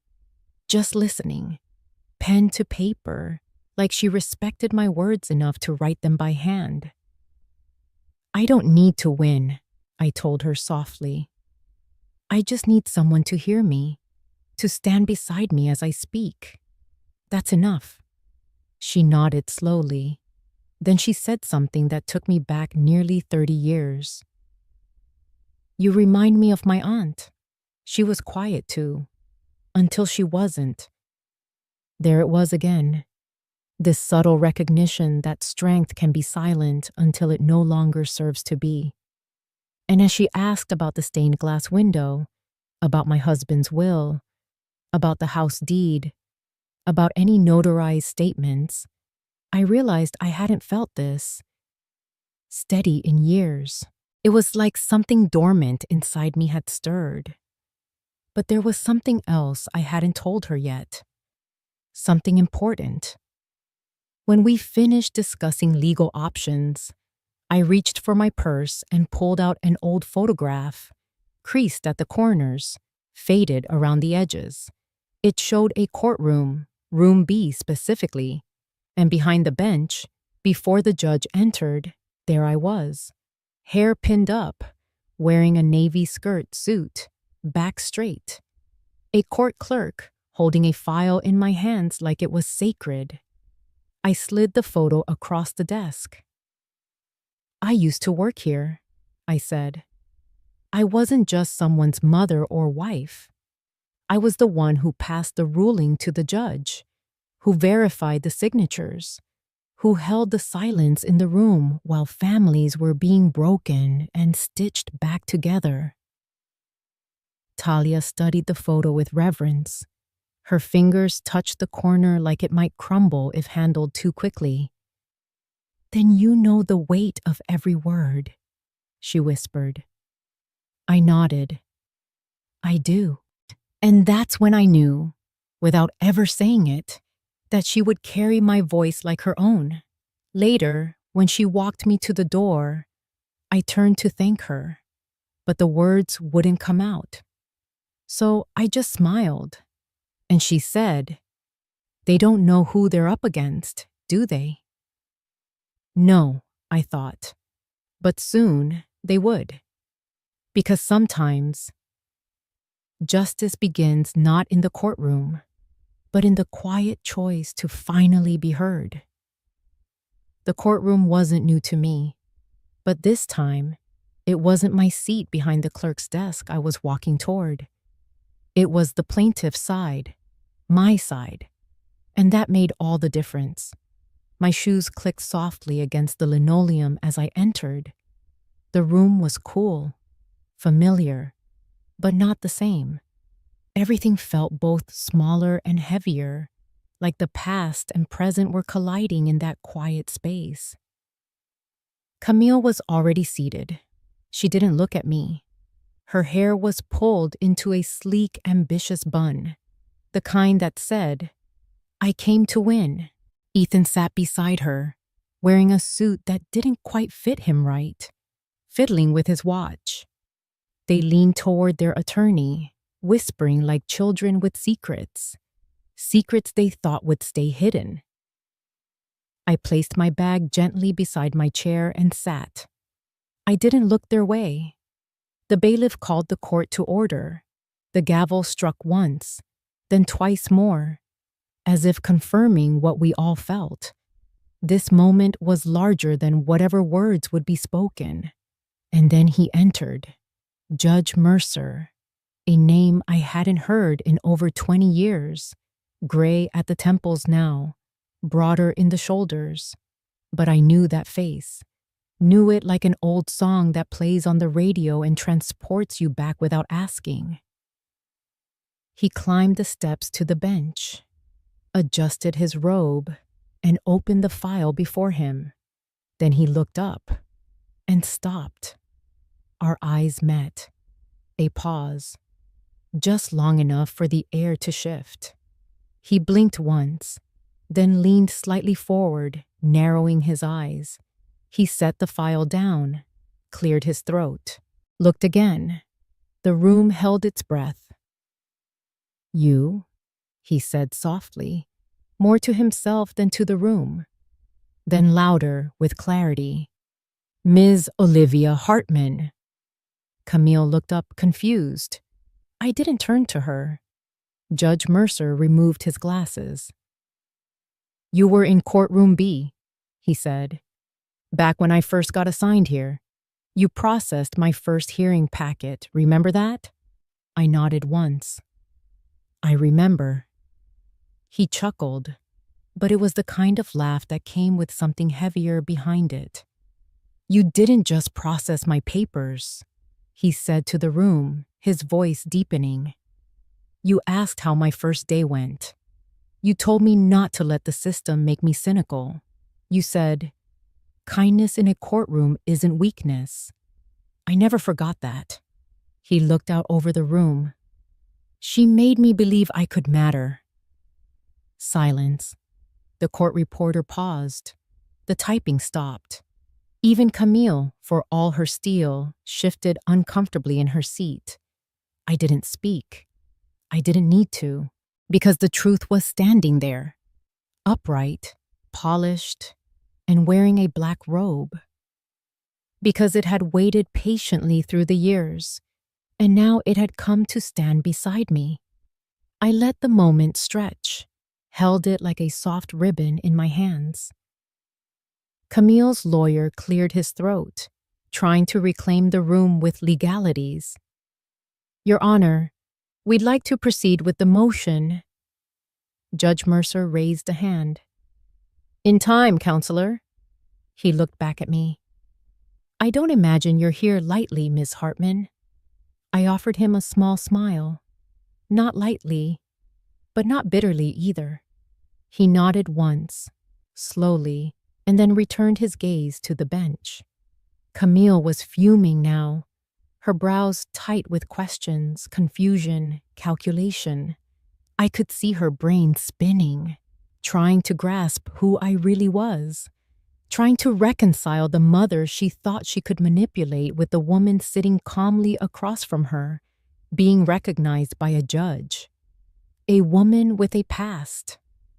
just listening, pen to paper, like she respected my words enough to write them by hand. "I don't need to win," I told her softly. "I just need someone to hear me, to stand beside me as I speak. That's enough." She nodded slowly. Then she said something that took me back nearly 30 years. "You remind me of my aunt. She was quiet too, until she wasn't." There it was again. This subtle recognition that strength can be silent until it no longer serves to be. And as she asked about the stained glass window, about my husband's will, about the house deed, about any notarized statements, I realized I hadn't felt this steady in years. It was like something dormant inside me had stirred. But there was something else I hadn't told her yet. Something important. When we finished discussing legal options, I reached for my purse and pulled out an old photograph, creased at the corners, faded around the edges. It showed a courtroom, room B specifically, and behind the bench, before the judge entered, there I was, hair pinned up, wearing a navy skirt suit, back straight. A court clerk holding a file in my hands like it was sacred. I slid the photo across the desk. "I used to work here," I said. I wasn't just someone's mother or wife. I was the one who passed the ruling to the judge, who verified the signatures, who held the silence in the room while families were being broken and stitched back together. Talia studied the photo with reverence. Her fingers touched the corner like it might crumble if handled too quickly. "Then you know the weight of every word," she whispered. I nodded. "I do." And that's when I knew, without ever saying it, that she would carry my voice like her own. Later, when she walked me to the door, I turned to thank her, but the words wouldn't come out. So I just smiled, and she said, "They don't know who they're up against, do they?" No, I thought, but soon they would. Because sometimes justice begins not in the courtroom, but in the quiet choice to finally be heard. The courtroom wasn't new to me, but this time, it wasn't my seat behind the clerk's desk I was walking toward. It was the plaintiff's side, my side, and that made all the difference. My shoes clicked softly against the linoleum as I entered. The room was cool, familiar, but not the same. Everything felt both smaller and heavier, like the past and present were colliding in that quiet space. Camille was already seated. She didn't look at me. Her hair was pulled into a sleek, ambitious bun, the kind that said, "I came to win." Ethan sat beside her, wearing a suit that didn't quite fit him right, fiddling with his watch. They leaned toward their attorney, whispering like children with secrets they thought would stay hidden. I placed my bag gently beside my chair and sat. I didn't look their way. The bailiff called the court to order. The gavel struck once, then twice more, as if confirming what we all felt. This moment was larger than whatever words would be spoken. And then he entered, Judge Mercer, a name I hadn't heard in over 20 years, gray at the temples now, broader in the shoulders. But I knew that face, knew it like an old song that plays on the radio and transports you back without asking. He climbed the steps to the bench, adjusted his robe, and opened the file before him. Then he looked up and stopped. Our eyes met. A pause, just long enough for the air to shift. He blinked once, then leaned slightly forward, narrowing his eyes. He set the file down, cleared his throat, looked again. The room held its breath. "You?" he said softly, more to himself than to the room. Then louder, with clarity, "Ms. Olivia Hartman." Camille looked up confused. I didn't turn to her. Judge Mercer removed his glasses. "You were in courtroom B," he said. "Back when I first got assigned here. You processed my first hearing packet, remember that?" I nodded once. "I remember." He chuckled, but it was the kind of laugh that came with something heavier behind it. "You didn't just process my papers," he said to the room, his voice deepening. "You asked how my first day went. You told me not to let the system make me cynical. You said, 'Kindness in a courtroom isn't weakness.' I never forgot that." He looked out over the room. "She made me believe I could matter." Silence. The court reporter paused. The typing stopped. Even Camille, for all her steel, shifted uncomfortably in her seat. I didn't speak. I didn't need to, because the truth was standing there, upright, polished, and wearing a black robe. Because it had waited patiently through the years, and now it had come to stand beside me. I let the moment stretch, held it like a soft ribbon in my hands. Camille's lawyer cleared his throat, trying to reclaim the room with legalities. Your Honor, we'd like to proceed with the motion. Judge Mercer raised a hand. In time, Counselor. He looked back at me. I don't imagine you're here lightly, Miss Hartman. I offered him a small smile. Not lightly, but not bitterly either. He nodded once, slowly, and then returned his gaze to the bench. Camille was fuming now, her brows tight with questions, confusion, calculation. I could see her brain spinning, trying to grasp who I really was, trying to reconcile the mother she thought she could manipulate with the woman sitting calmly across from her, being recognized by a judge. A woman with a past,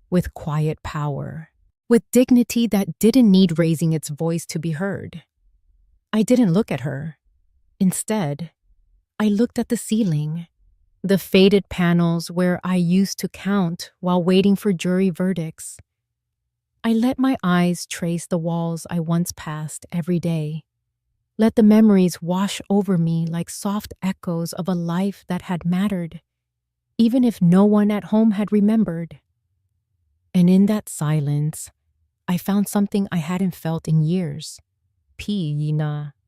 with quiet power, with dignity that didn't need raising its voice to be heard. I didn't look at her. Instead, I looked at the ceiling, the faded panels where I used to count while waiting for jury verdicts. I let my eyes trace the walls I once passed every day, let the memories wash over me like soft echoes of a life that had mattered, even if no one at home had remembered. And in that silence, I found something I hadn't felt in years. Peace,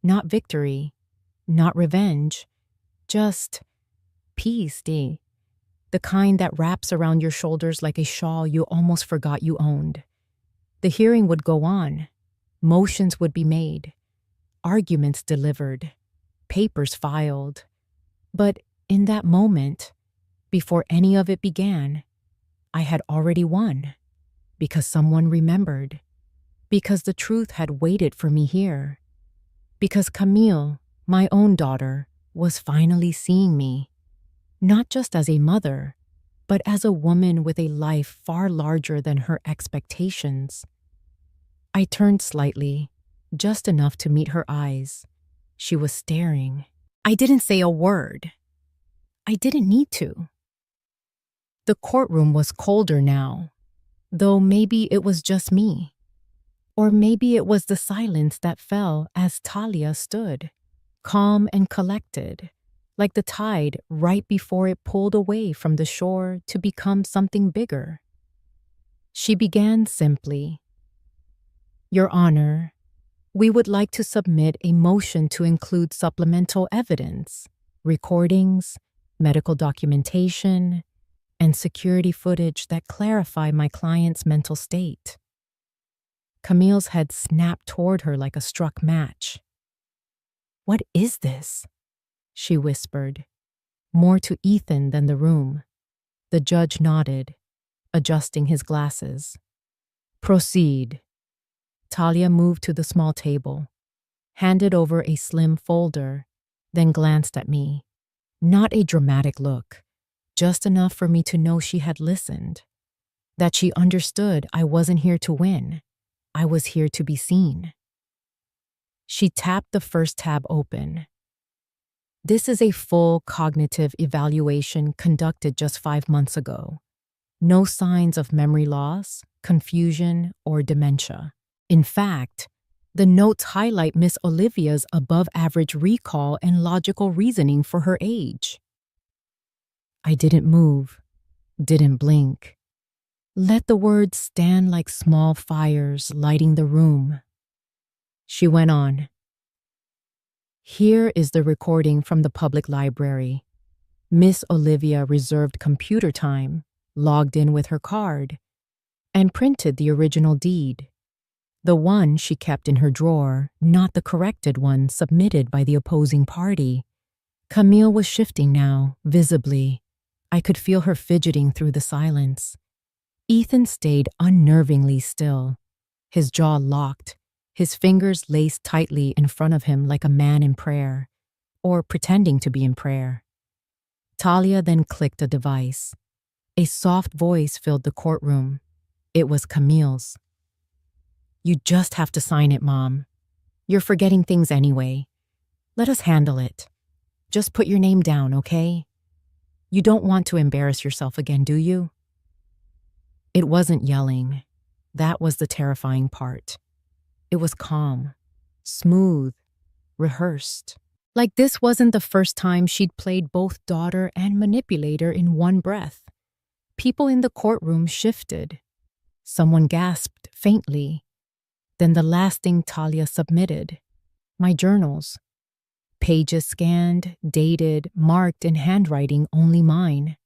not victory, not revenge, just peace, the kind that wraps around your shoulders like a shawl you almost forgot you owned. The hearing would go on. Motions would be made, arguments delivered, papers filed. But in that moment, before any of it began, I had already won, because someone remembered, because the truth had waited for me here, because Camille, my own daughter, was finally seeing me, not just as a mother, but as a woman with a life far larger than her expectations. I turned slightly, just enough to meet her eyes. She was staring. I didn't say a word. I didn't need to. The courtroom was colder now, though maybe it was just me. Or maybe it was the silence that fell as Talia stood, calm and collected, like the tide right before it pulled away from the shore to become something bigger. She began simply, Your Honor, we would like to submit a motion to include supplemental evidence, recordings, medical documentation, and security footage that clarify my client's mental state. Camille's head snapped toward her like a struck match. What is this? She whispered, more to Ethan than the room. The judge nodded, adjusting his glasses. Proceed. Talia moved to the small table, handed over a slim folder, then glanced at me. Not a dramatic look, just enough for me to know she had listened, that she understood I wasn't here to win. I was here to be seen. She tapped the first tab open. This is a full cognitive evaluation conducted just 5 months ago. No signs of memory loss, confusion, or dementia. In fact, the notes highlight Miss Olivia's above-average recall and logical reasoning for her age. I didn't move, didn't blink. Let the words stand like small fires lighting the room. She went on. Here is the recording from the public library. Miss Olivia reserved computer time, logged in with her card, and printed the original deed. The one she kept in her drawer, not the corrected one submitted by the opposing party. Camille was shifting now, visibly. I could feel her fidgeting through the silence. Ethan stayed unnervingly still, his jaw locked, his fingers laced tightly in front of him like a man in prayer, or pretending to be in prayer. Talia then clicked a device. A soft voice filled the courtroom. It was Camille's. "You just have to sign it, Mom. You're forgetting things anyway. Let us handle it. Just put your name down, okay? You don't want to embarrass yourself again, do you?" It wasn't yelling. That was the terrifying part. It was calm, smooth, rehearsed. Like this wasn't the first time she'd played both daughter and manipulator in one breath. People in the courtroom shifted. Someone gasped faintly. Then the last thing Talia submitted. My journals. Pages scanned, dated, marked in handwriting only mine.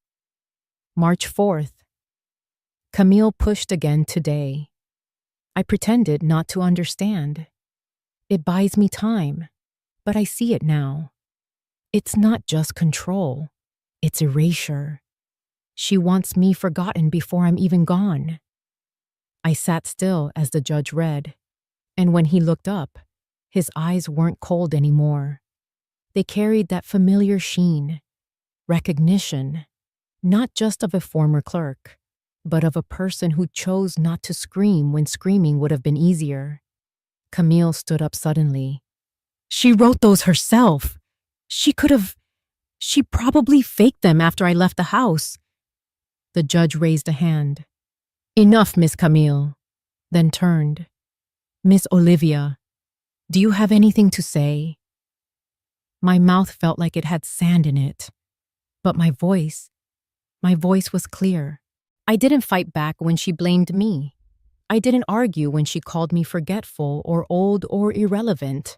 March 4th. Camille pushed again today. I pretended not to understand. It buys me time, but I see it now. It's not just control. It's erasure. She wants me forgotten before I'm even gone. I sat still as the judge read, and when he looked up, his eyes weren't cold anymore. They carried that familiar sheen, recognition, not just of a former clerk, but of a person who chose not to scream when screaming would have been easier. Camille stood up suddenly. "She wrote those herself. She probably faked them after I left the house." The judge raised a hand. "Enough, Miss Camille," then turned. "Miss Olivia, do you have anything to say?" My mouth felt like it had sand in it, but my voice was clear. I didn't fight back when she blamed me. I didn't argue when she called me forgetful or old or irrelevant.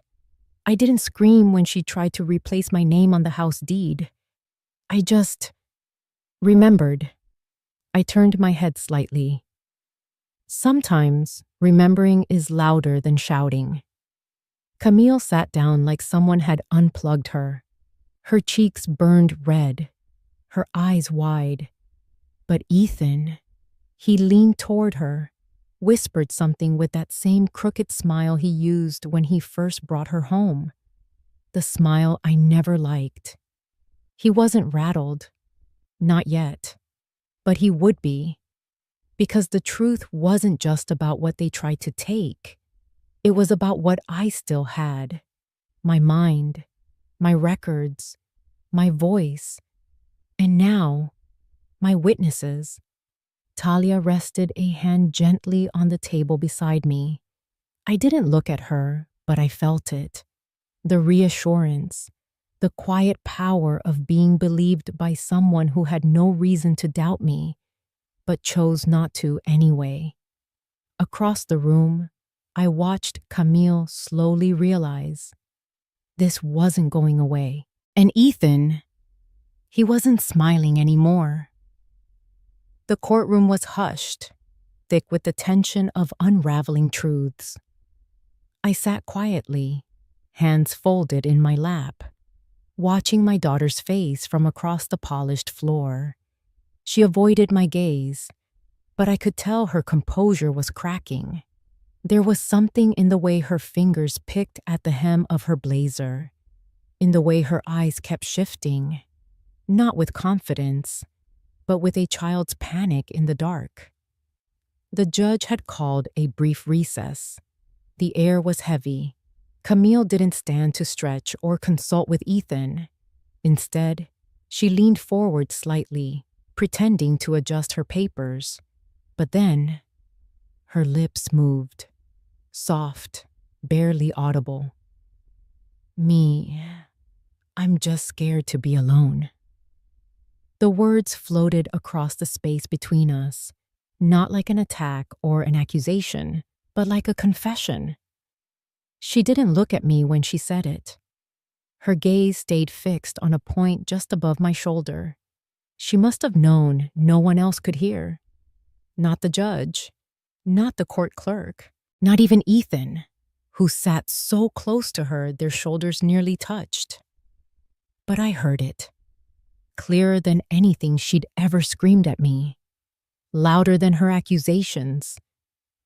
I didn't scream when she tried to replace my name on the house deed. I just remembered. I turned my head slightly. Sometimes remembering is louder than shouting. Camille sat down like someone had unplugged her. Her cheeks burned red, her eyes wide. But Ethan, he leaned toward her, whispered something with that same crooked smile he used when he first brought her home. The smile I never liked. He wasn't rattled. Not yet. But he would be. Because the truth wasn't just about what they tried to take. It was about what I still had. My mind, my records, my voice. And now, my witnesses. Talia rested a hand gently on the table beside me. I didn't look at her, but I felt it. The reassurance, the quiet power of being believed by someone who had no reason to doubt me, but chose not to anyway. Across the room, I watched Camille slowly realize this wasn't going away. And Ethan, he wasn't smiling anymore. The courtroom was hushed, thick with the tension of unraveling truths. I sat quietly, hands folded in my lap, watching my daughter's face from across the polished floor. She avoided my gaze, but I could tell her composure was cracking. There was something in the way her fingers picked at the hem of her blazer, in the way her eyes kept shifting, not with confidence, but with a child's panic in the dark. The judge had called a brief recess. The air was heavy. Camille didn't stand to stretch or consult with Ethan. Instead, she leaned forward slightly, pretending to adjust her papers. But then, her lips moved, soft, barely audible. I'm just scared to be alone." The words floated across the space between us, not like an attack or an accusation, but like a confession. She didn't look at me when she said it. Her gaze stayed fixed on a point just above my shoulder. She must have known no one else could hear. Not the judge, not the court clerk, not even Ethan, who sat so close to her their shoulders nearly touched. But I heard it. Clearer than anything she'd ever screamed at me. Louder than her accusations.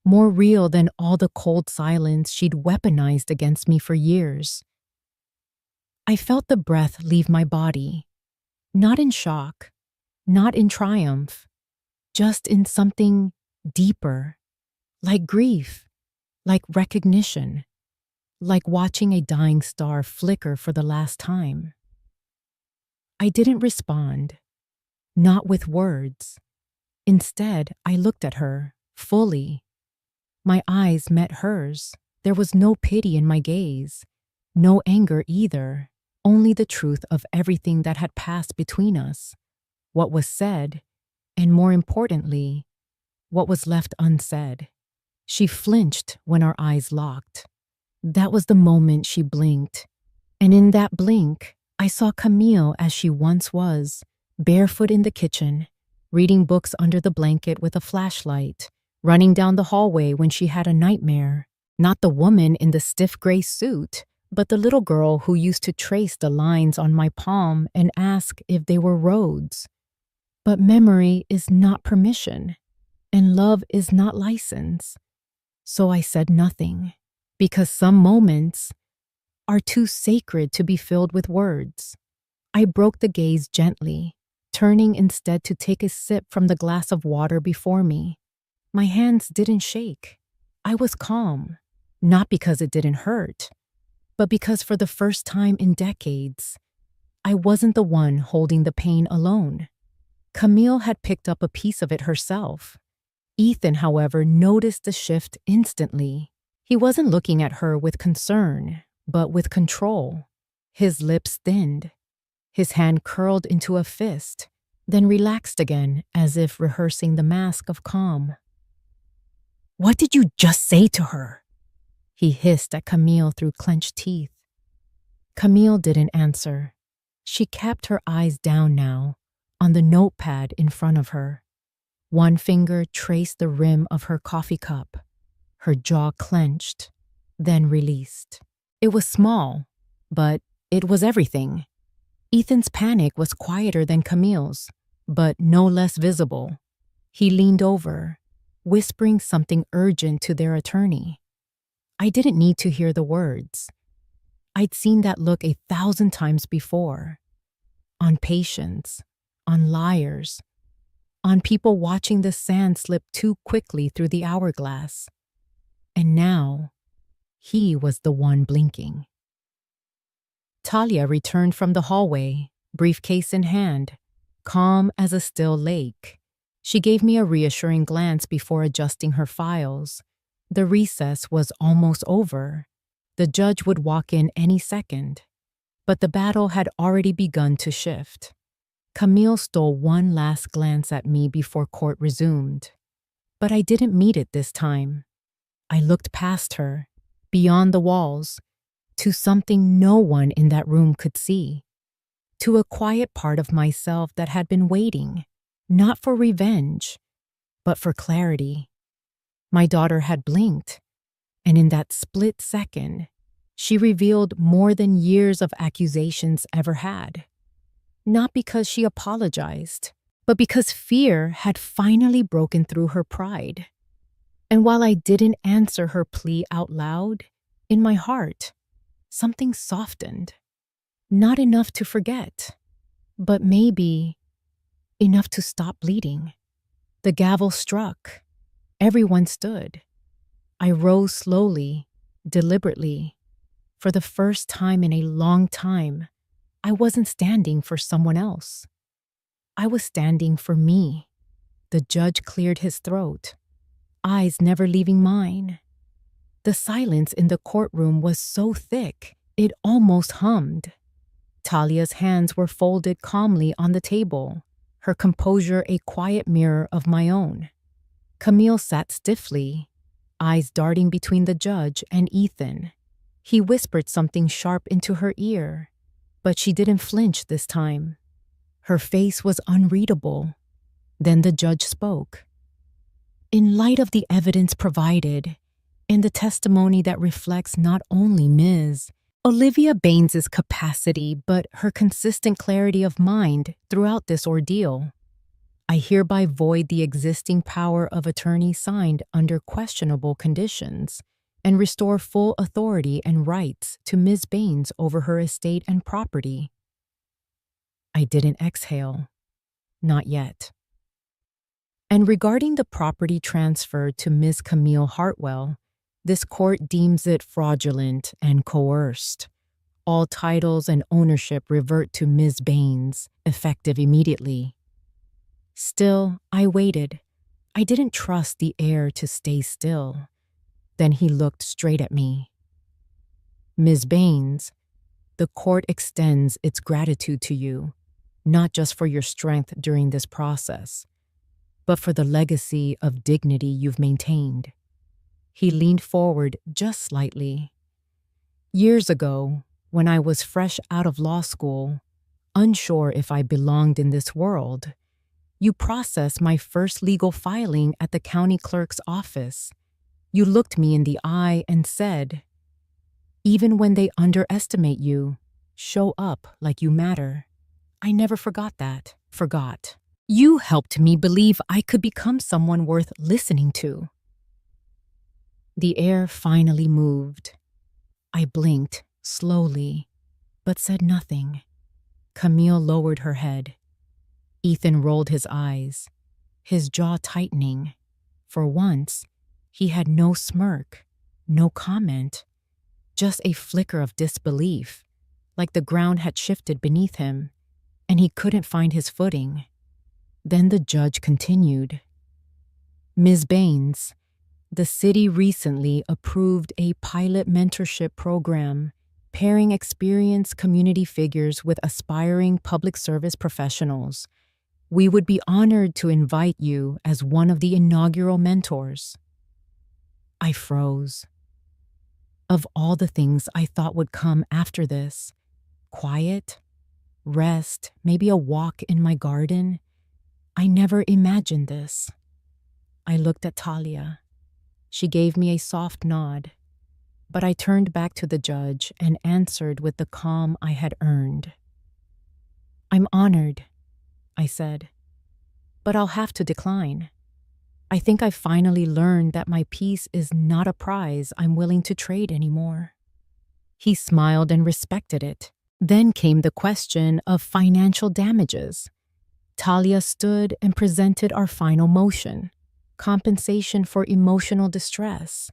more real than all the cold silence she'd weaponized against me for years. I felt the breath leave my body, not in shock, not in triumph, just in something deeper, like grief, like recognition, like watching a dying star flicker for the last time. I didn't respond, not with words. Instead, I looked at her, fully. My eyes met hers. There was no pity in my gaze, no anger either, only the truth of everything that had passed between us, what was said, and more importantly, what was left unsaid. She flinched when our eyes locked. That was the moment she blinked. And in that blink, I saw Camille as she once was, barefoot in the kitchen, reading books under the blanket with a flashlight, running down the hallway when she had a nightmare. Not the woman in the stiff gray suit, but the little girl who used to trace the lines on my palm and ask if they were roads. But memory is not permission, and love is not license. So I said nothing, because some moments are too sacred to be filled with words. I broke the gaze gently, turning instead to take a sip from the glass of water before me. My hands didn't shake. I was calm, not because it didn't hurt, but because for the first time in decades, I wasn't the one holding the pain alone. Camille had picked up a piece of it herself. Ethan, however, noticed the shift instantly. He wasn't looking at her with concern, but with control. His lips thinned. His hand curled into a fist, then relaxed again as if rehearsing the mask of calm. "What did you just say to her?" he hissed at Camille through clenched teeth. Camille didn't answer. She kept her eyes down now, on the notepad in front of her. One finger traced the rim of her coffee cup. Her jaw clenched, then released. It was small, but it was everything. Ethan's panic was quieter than Camille's, but no less visible. He leaned over, whispering something urgent to their attorney. I didn't need to hear the words. I'd seen that look 1,000 times before. On patients, on liars, on people watching the sand slip too quickly through the hourglass. And now, he was the one blinking. Talia returned from the hallway, briefcase in hand, calm as a still lake. She gave me a reassuring glance before adjusting her files. The recess was almost over. The judge would walk in any second. But the battle had already begun to shift. Camille stole one last glance at me before court resumed. But I didn't meet it this time. I looked past her, beyond the walls, to something no one in that room could see. To a quiet part of myself that had been waiting, not for revenge, but for clarity. My daughter had blinked, and in that split second, she revealed more than years of accusations ever had. Not because she apologized, but because fear had finally broken through her pride. And while I didn't answer her plea out loud, in my heart, something softened. Not enough to forget, but maybe enough to stop bleeding. The gavel struck. Everyone stood. I rose slowly, deliberately. For the first time in a long time, I wasn't standing for someone else. I was standing for me. The judge cleared his throat, eyes never leaving mine. The silence in the courtroom was so thick, it almost hummed. Talia's hands were folded calmly on the table, her composure a quiet mirror of my own. Camille sat stiffly, eyes darting between the judge and Ethan. He whispered something sharp into her ear, but she didn't flinch this time. Her face was unreadable. Then the judge spoke. "In light of the evidence provided, and the testimony that reflects not only Ms. Olivia Baines's capacity, but her consistent clarity of mind throughout this ordeal, I hereby void the existing power of attorney signed under questionable conditions and restore full authority and rights to Ms. Baines over her estate and property. I didn't exhale. Not yet. And regarding the property transferred to Ms. Camille Hartwell, this court deems it fraudulent and coerced. All titles and ownership revert to Ms. Baines, effective immediately. Still, I waited. I didn't trust the heir to stay still. Then he looked straight at me. Ms. Baines, the court extends its gratitude to you, not just for your strength during this process, but for the legacy of dignity you've maintained. He leaned forward just slightly. Years ago, when I was fresh out of law school, unsure if I belonged in this world, you processed my first legal filing at the county clerk's office. You looked me in the eye and said, "Even when they underestimate you, show up like you matter." I never forgot that. Forgot. You helped me believe I could become someone worth listening to. The air finally moved. I blinked, slowly, but said nothing. Camille lowered her head. Ethan rolled his eyes, his jaw tightening. For once, he had no smirk, no comment, just a flicker of disbelief, like the ground had shifted beneath him, and he couldn't find his footing. Then the judge continued. Ms. Baines, the city recently approved a pilot mentorship program pairing experienced community figures with aspiring public service professionals. We would be honored to invite you as one of the inaugural mentors. I froze. Of all the things I thought would come after this, quiet, rest, maybe a walk in my garden, I never imagined this. I looked at Talia. She gave me a soft nod, but I turned back to the judge and answered with the calm I had earned. I'm honored, I said, but I'll have to decline. I think I finally learned that my peace is not a prize I'm willing to trade anymore. He smiled and respected it. Then came the question of financial damages. Talia stood and presented our final motion: compensation for emotional distress,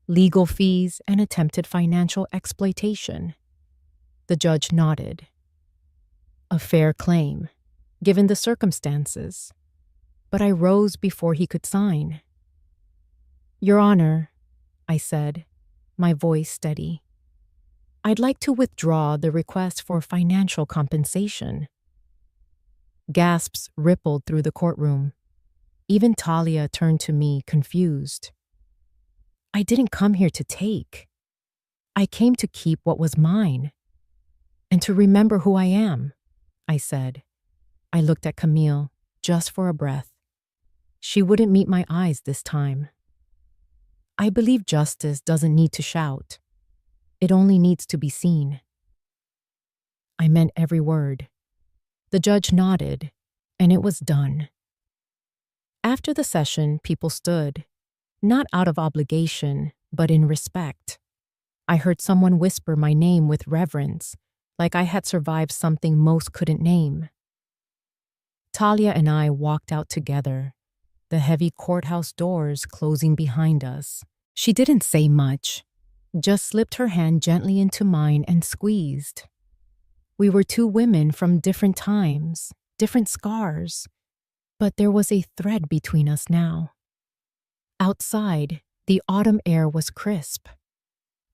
legal fees, and attempted financial exploitation. The judge nodded. A fair claim, given the circumstances. But I rose before he could sign. Your Honor, I said, my voice steady. I'd like to withdraw the request for financial compensation. Gasps rippled through the courtroom. Even Talia turned to me, confused. I didn't come here to take. I came to keep what was mine. And to remember who I am, I said. I looked at Camille, just for a breath. She wouldn't meet my eyes this time. I believe justice doesn't need to shout. It only needs to be seen. I meant every word. The judge nodded, and it was done. After the session, people stood, not out of obligation, but in respect. I heard someone whisper my name with reverence, like I had survived something most couldn't name. Talia and I walked out together, the heavy courthouse doors closing behind us. She didn't say much, just slipped her hand gently into mine and squeezed. We were two women from different times, different scars, but there was a thread between us now. Outside, the autumn air was crisp.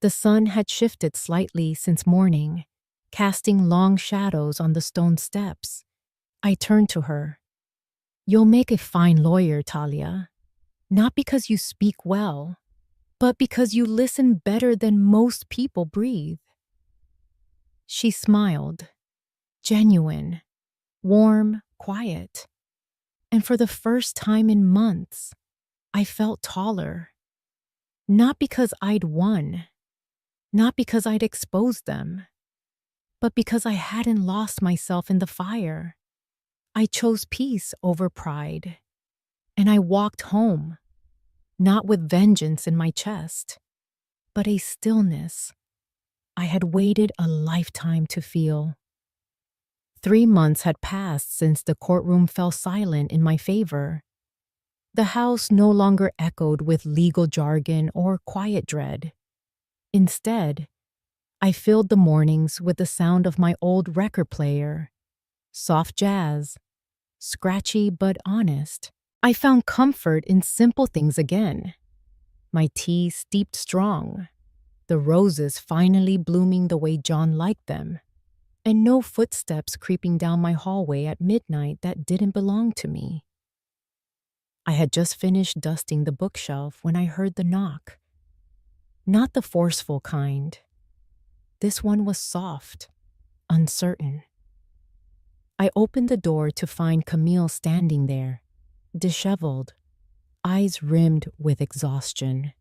The sun had shifted slightly since morning, casting long shadows on the stone steps. I turned to her. You'll make a fine lawyer, Talia. Not because you speak well, but because you listen better than most people breathe. She smiled, genuine, warm, quiet. And for the first time in months, I felt taller. Not because I'd won, not because I'd exposed them, but because I hadn't lost myself in the fire. I chose peace over pride, and I walked home, not with vengeance in my chest, but a stillness I had waited a lifetime to feel. 3 months had passed since the courtroom fell silent in my favor. The house no longer echoed with legal jargon or quiet dread. Instead, I filled the mornings with the sound of my old record player, soft jazz, scratchy but honest. I found comfort in simple things again. My tea steeped strong, the roses finally blooming the way John liked them, and no footsteps creeping down my hallway at midnight that didn't belong to me. I had just finished dusting the bookshelf when I heard the knock. Not the forceful kind. This one was soft, uncertain. I opened the door to find Camille standing there, disheveled, eyes rimmed with exhaustion.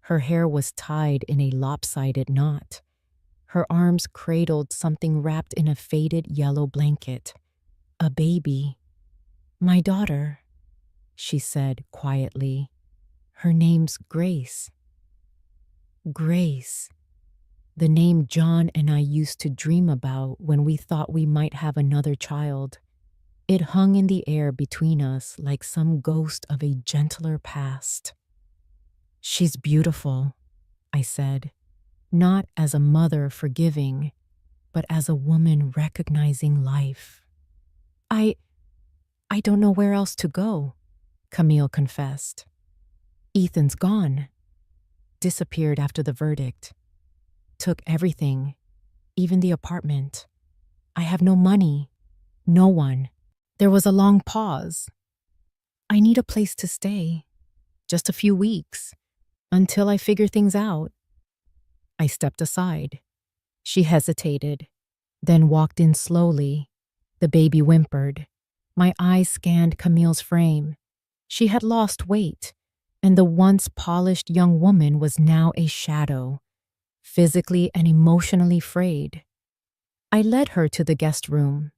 Her hair was tied in a lopsided knot. Her arms cradled something wrapped in a faded yellow blanket. A baby. My daughter, she said quietly. Her name's Grace. Grace. The name John and I used to dream about when we thought we might have another child. It hung in the air between us like some ghost of a gentler past. She's beautiful, I said, not as a mother forgiving, but as a woman recognizing life. I don't know where else to go, Camille confessed. Ethan's gone. Disappeared after the verdict. Took everything, even the apartment. I have no money, no one. There was a long pause. I need a place to stay, just a few weeks, until I figure things out. I stepped aside. She hesitated, then walked in slowly. The baby whimpered. My eyes scanned Camille's frame. She had lost weight, and the once polished young woman was now a shadow, physically and emotionally frayed. I led her to the guest room.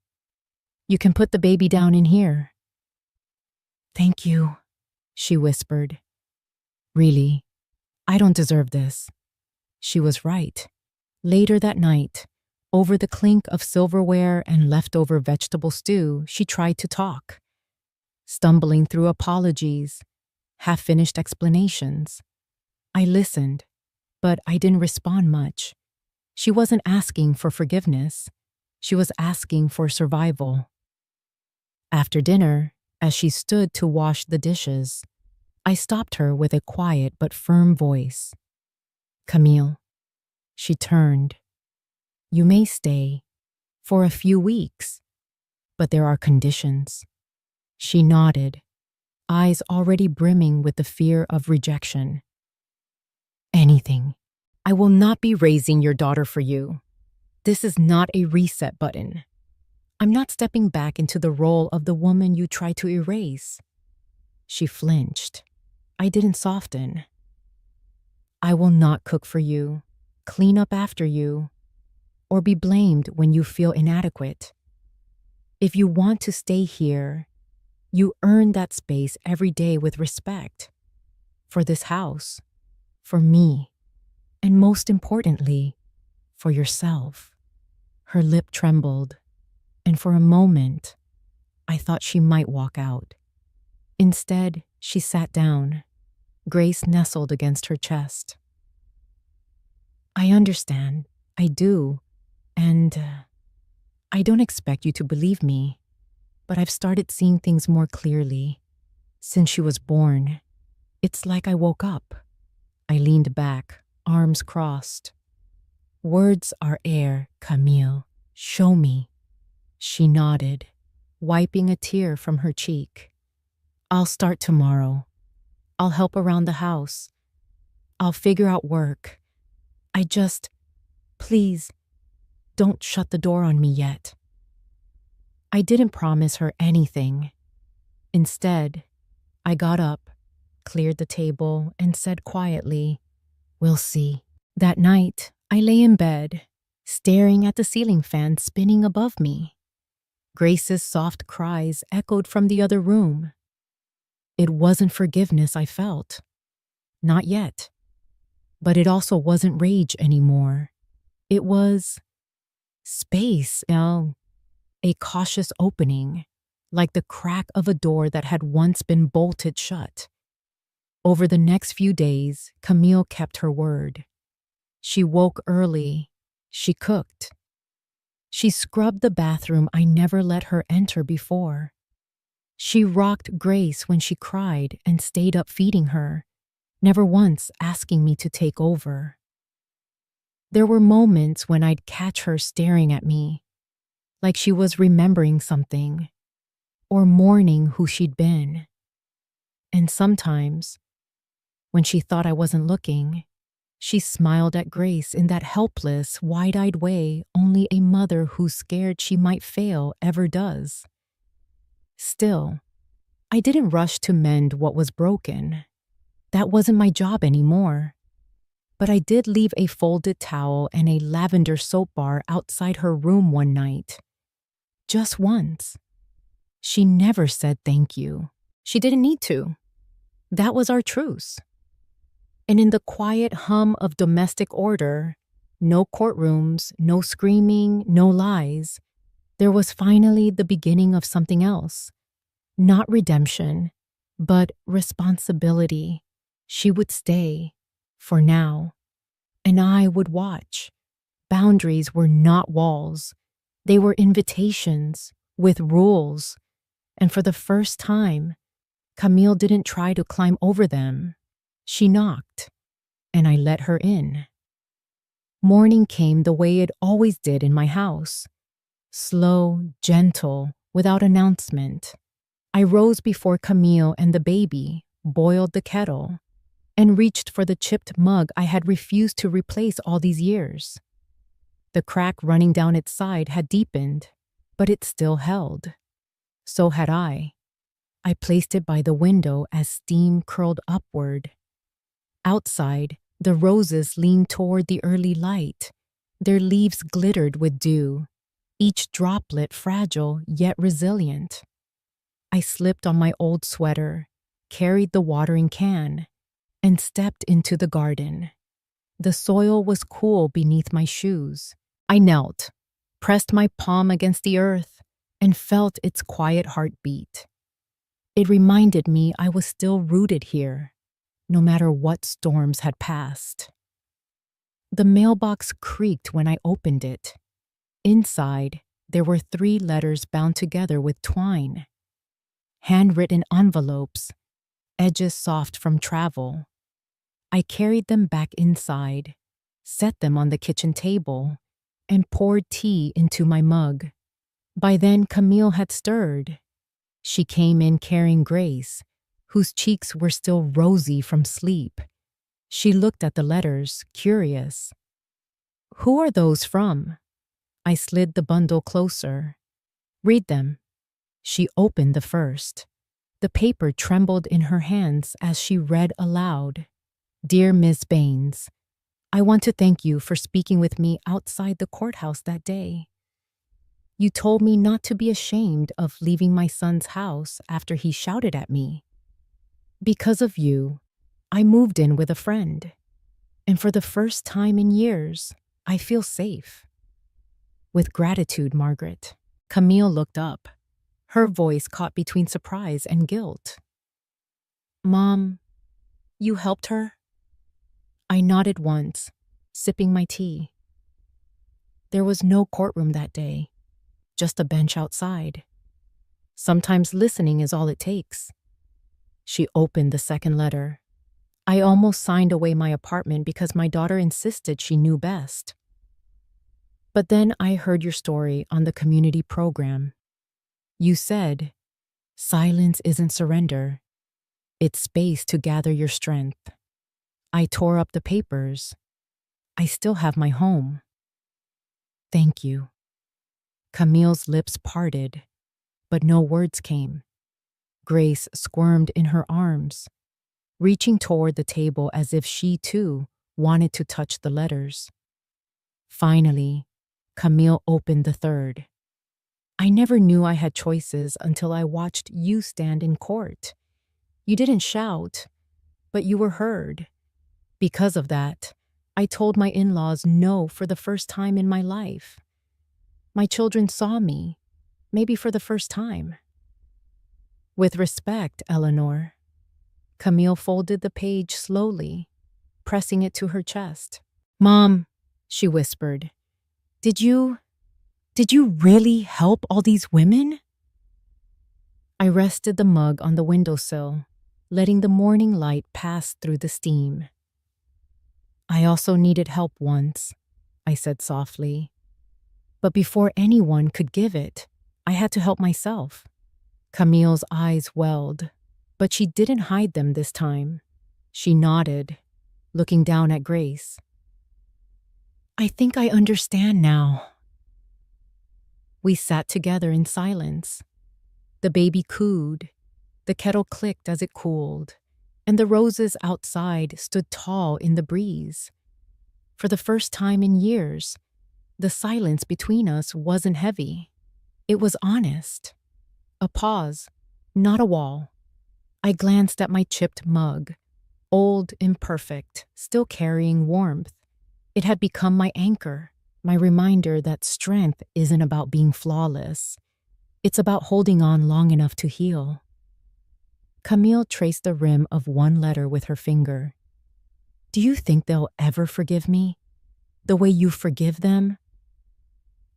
You can put the baby down in here. Thank you, she whispered. Really, I don't deserve this. She was right. Later that night, over the clink of silverware and leftover vegetable stew, she tried to talk, stumbling through apologies, half-finished explanations. I listened, but I didn't respond much. She wasn't asking for forgiveness. She was asking for survival. After dinner, as she stood to wash the dishes, I stopped her with a quiet but firm voice. Camille. She turned. You may stay for a few weeks, but there are conditions. She nodded, eyes already brimming with the fear of rejection. Anything. I will not be raising your daughter for you. This is not a reset button. I'm not stepping back into the role of the woman you try to erase. She flinched. I didn't soften. I will not cook for you, clean up after you, or be blamed when you feel inadequate. If you want to stay here, you earn that space every day with respect. For this house, for me, and most importantly, for yourself. Her lip trembled, and for a moment, I thought she might walk out. Instead, she sat down, Grace nestled against her chest. I understand, I do, and I don't expect you to believe me, but I've started seeing things more clearly. Since she was born, it's like I woke up. I leaned back, arms crossed. Words are air, Camille. Show me. She nodded, wiping a tear from her cheek. I'll start tomorrow. I'll help around the house. I'll figure out work. Please, don't shut the door on me yet. I didn't promise her anything. Instead, I got up, cleared the table, and said quietly, We'll see. That night, I lay in bed, staring at the ceiling fan spinning above me. Grace's soft cries echoed from the other room. It wasn't forgiveness I felt. Not yet. But it also wasn't rage anymore. It was space, a cautious opening, like the crack of a door that had once been bolted shut. Over the next few days, Camille kept her word. She woke early. She cooked. She scrubbed the bathroom I never let her enter before. She rocked Grace when she cried and stayed up feeding her, never once asking me to take over. There were moments when I'd catch her staring at me, like she was remembering something, or mourning who she'd been. And sometimes, when she thought I wasn't looking, she smiled at Grace in that helpless, wide-eyed way only a mother who's scared she might fail ever does. Still, I didn't rush to mend what was broken. That wasn't my job anymore. But I did leave a folded towel and a lavender soap bar outside her room one night. Just once. She never said thank you. She didn't need to. That was our truce. And in the quiet hum of domestic order, no courtrooms, no screaming, no lies, there was finally the beginning of something else. Not redemption, but responsibility. She would stay, for now, and I would watch. Boundaries were not walls. They were invitations, with rules. And for the first time, Camille didn't try to climb over them. She knocked, and I let her in. Morning came the way it always did in my house. Slow, gentle, without announcement. I rose before Camille and the baby, boiled the kettle, and reached for the chipped mug I had refused to replace all these years. The crack running down its side had deepened, but it still held. So had I. I placed it by the window as steam curled upward. Outside, the roses leaned toward the early light. Their leaves glittered with dew, each droplet fragile yet resilient. I slipped on my old sweater, carried the watering can, and stepped into the garden. The soil was cool beneath my shoes. I knelt, pressed my palm against the earth, and felt its quiet heartbeat. It reminded me I was still rooted here, no matter what storms had passed. The mailbox creaked when I opened it. Inside, there were 3 letters bound together with twine. Handwritten envelopes, edges soft from travel. I carried them back inside, set them on the kitchen table, and poured tea into my mug. By then, Camille had stirred. She came in carrying Grace, whose cheeks were still rosy from sleep. She looked at the letters, curious. "Who are those from?" I slid the bundle closer. "Read them." She opened the first. The paper trembled in her hands as she read aloud. "Dear Miss Baines, I want to thank you for speaking with me outside the courthouse that day. You told me not to be ashamed of leaving my son's house after he shouted at me. Because of you, I moved in with a friend. And for the first time in years, I feel safe. With gratitude, Margaret." Camille looked up. Her voice caught between surprise and guilt. "Mom, you helped her?" I nodded once, sipping my tea. There was no courtroom that day, just a bench outside. Sometimes listening is all it takes. She opened the second letter. I almost signed away my apartment because my daughter insisted she knew best. But then I heard your story on the community program. You said, silence isn't surrender. It's space to gather your strength. I tore up the papers. I still have my home. Thank you. Camille's lips parted, but no words came. Grace squirmed in her arms, reaching toward the table as if she, too, wanted to touch the letters. Finally, Camille opened the third. I never knew I had choices until I watched you stand in court. You didn't shout, but you were heard. Because of that, I told my in-laws no for the first time in my life. My children saw me, maybe for the first time. With respect, Eleanor. Camille folded the page slowly, pressing it to her chest. Mom, she whispered, did you really help all these women? I rested the mug on the windowsill, letting the morning light pass through the steam. I also needed help once, I said softly. But before anyone could give it, I had to help myself. Camille's eyes welled, but she didn't hide them this time. She nodded, looking down at Grace. I think I understand now. We sat together in silence. The baby cooed, the kettle clicked as it cooled, and the roses outside stood tall in the breeze. For the first time in years, the silence between us wasn't heavy. It was honest. A pause, not a wall. I glanced at my chipped mug, old, imperfect, still carrying warmth. It had become my anchor, my reminder that strength isn't about being flawless. It's about holding on long enough to heal. Camille traced the rim of one letter with her finger. Do you think they'll ever forgive me? The way you forgive them?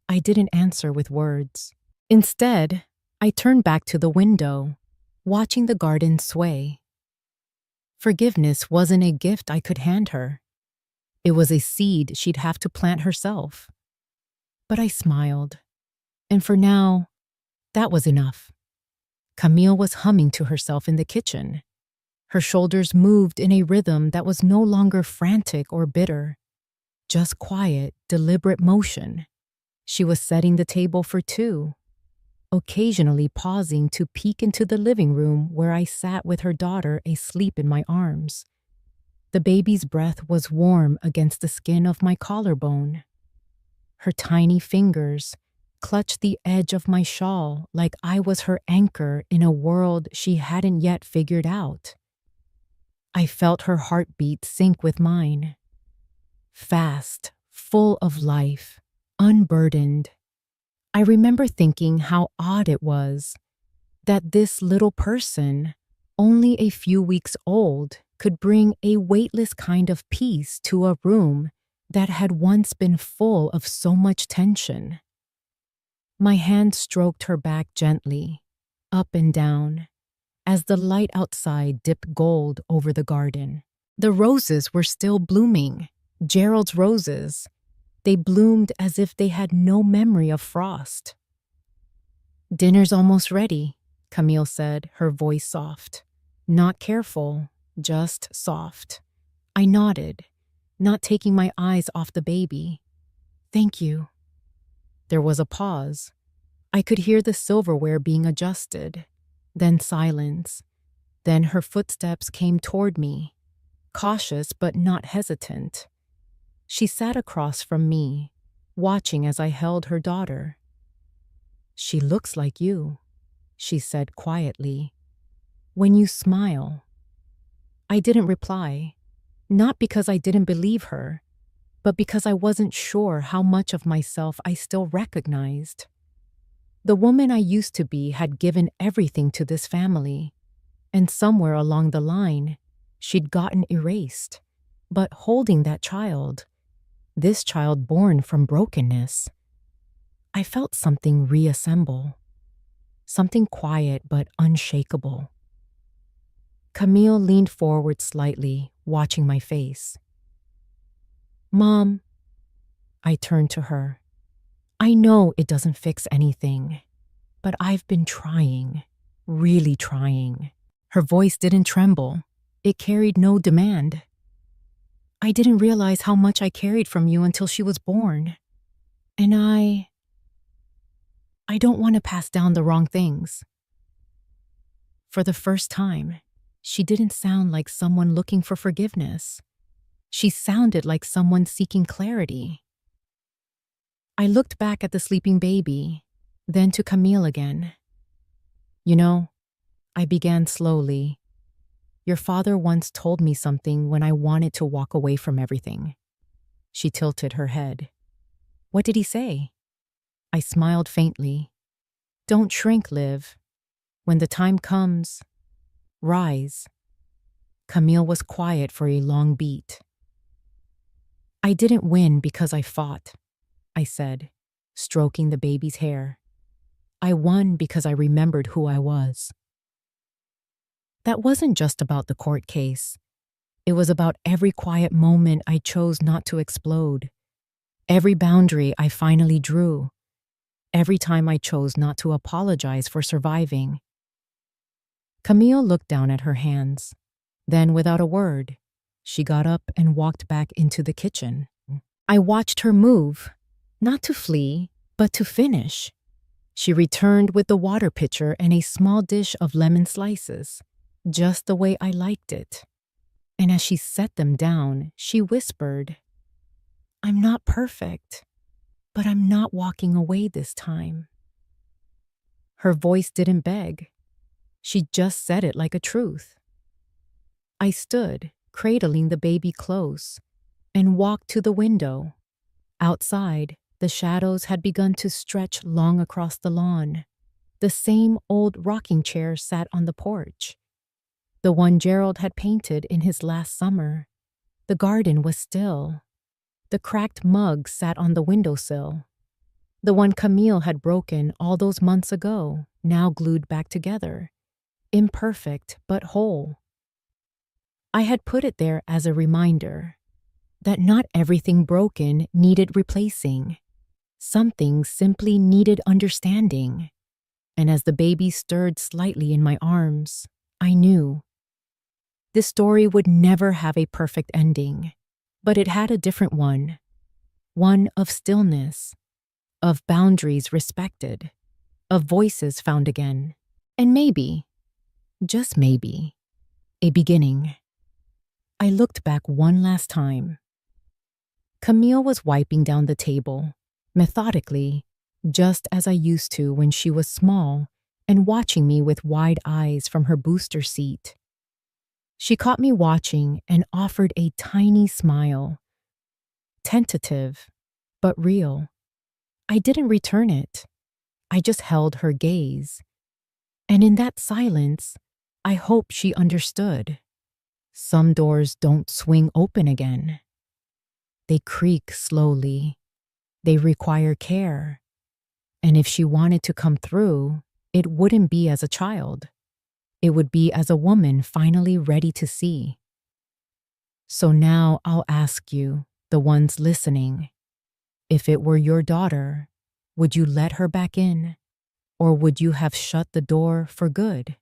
I didn't answer with words. Instead, I turned back to the window, watching the garden sway. Forgiveness wasn't a gift I could hand her. It was a seed she'd have to plant herself. But I smiled. And for now, that was enough. Camille was humming to herself in the kitchen. Her shoulders moved in a rhythm that was no longer frantic or bitter, just quiet, deliberate motion. She was setting the table for two, occasionally pausing to peek into the living room where I sat with her daughter asleep in my arms. The baby's breath was warm against the skin of my collarbone. Her tiny fingers clutched the edge of my shawl like I was her anchor in a world she hadn't yet figured out. I felt her heartbeat sync with mine. Fast, full of life, unburdened. I remember thinking how odd it was that this little person, only a few weeks old, could bring a weightless kind of peace to a room that had once been full of so much tension. My hand stroked her back gently, up and down, as the light outside dipped gold over the garden. The roses were still blooming, Gerald's roses. They bloomed as if they had no memory of frost. Dinner's almost ready, Camille said, her voice soft. Not careful, just soft. I nodded, not taking my eyes off the baby. Thank you. There was a pause. I could hear the silverware being adjusted, then silence. Then her footsteps came toward me, cautious but not hesitant. She sat across from me, watching as I held her daughter. She looks like you, she said quietly. When you smile. I didn't reply, not because I didn't believe her, but because I wasn't sure how much of myself I still recognized. The woman I used to be had given everything to this family, and somewhere along the line, she'd gotten erased. But holding that child, this child born from brokenness, I felt something reassemble, something quiet but unshakable. Camille leaned forward slightly, watching my face. Mom, I turned to her. I know it doesn't fix anything, but I've been trying, really trying. Her voice didn't tremble. It carried no demand. I didn't realize how much I carried from you until she was born. And I don't want to pass down the wrong things. For the first time, she didn't sound like someone looking for forgiveness. She sounded like someone seeking clarity. I looked back at the sleeping baby, then to Camille again. You know, I began slowly. Your father once told me something when I wanted to walk away from everything. She tilted her head. What did he say? I smiled faintly. Don't shrink, Liv. When the time comes, rise. Camille was quiet for a long beat. I didn't win because I fought, I said, stroking the baby's hair. I won because I remembered who I was. That wasn't just about the court case. It was about every quiet moment I chose not to explode, every boundary I finally drew, every time I chose not to apologize for surviving. Camille looked down at her hands. Then, without a word, she got up and walked back into the kitchen. I watched her move, not to flee, but to finish. She returned with the water pitcher and a small dish of lemon slices, just the way I liked it. And as she set them down, she whispered, I'm not perfect, but I'm not walking away this time. Her voice didn't beg. She just said it like a truth. I stood, cradling the baby close, and walked to the window. Outside, the shadows had begun to stretch long across the lawn. The same old rocking chair sat on the porch, the one Gerald had painted in his last summer. The garden was still. The cracked mug sat on the windowsill. The one Camille had broken all those months ago, now glued back together, imperfect but whole. I had put it there as a reminder that not everything broken needed replacing. Some things simply needed understanding. And as the baby stirred slightly in my arms, I knew this story would never have a perfect ending, but it had a different one of stillness, of boundaries respected, of voices found again, and maybe, just maybe, a beginning. I looked back one last time. Camille was wiping down the table, methodically, just as I used to when she was small, and watching me with wide eyes from her booster seat. She caught me watching and offered a tiny smile. Tentative, but real. I didn't return it. I just held her gaze. And in that silence, I hope she understood. Some doors don't swing open again. They creak slowly. They require care. And if she wanted to come through, it wouldn't be as a child. It would be as a woman finally ready to see. So now I'll ask you, the ones listening, if it were your daughter, would you let her back in? Or would you have shut the door for good?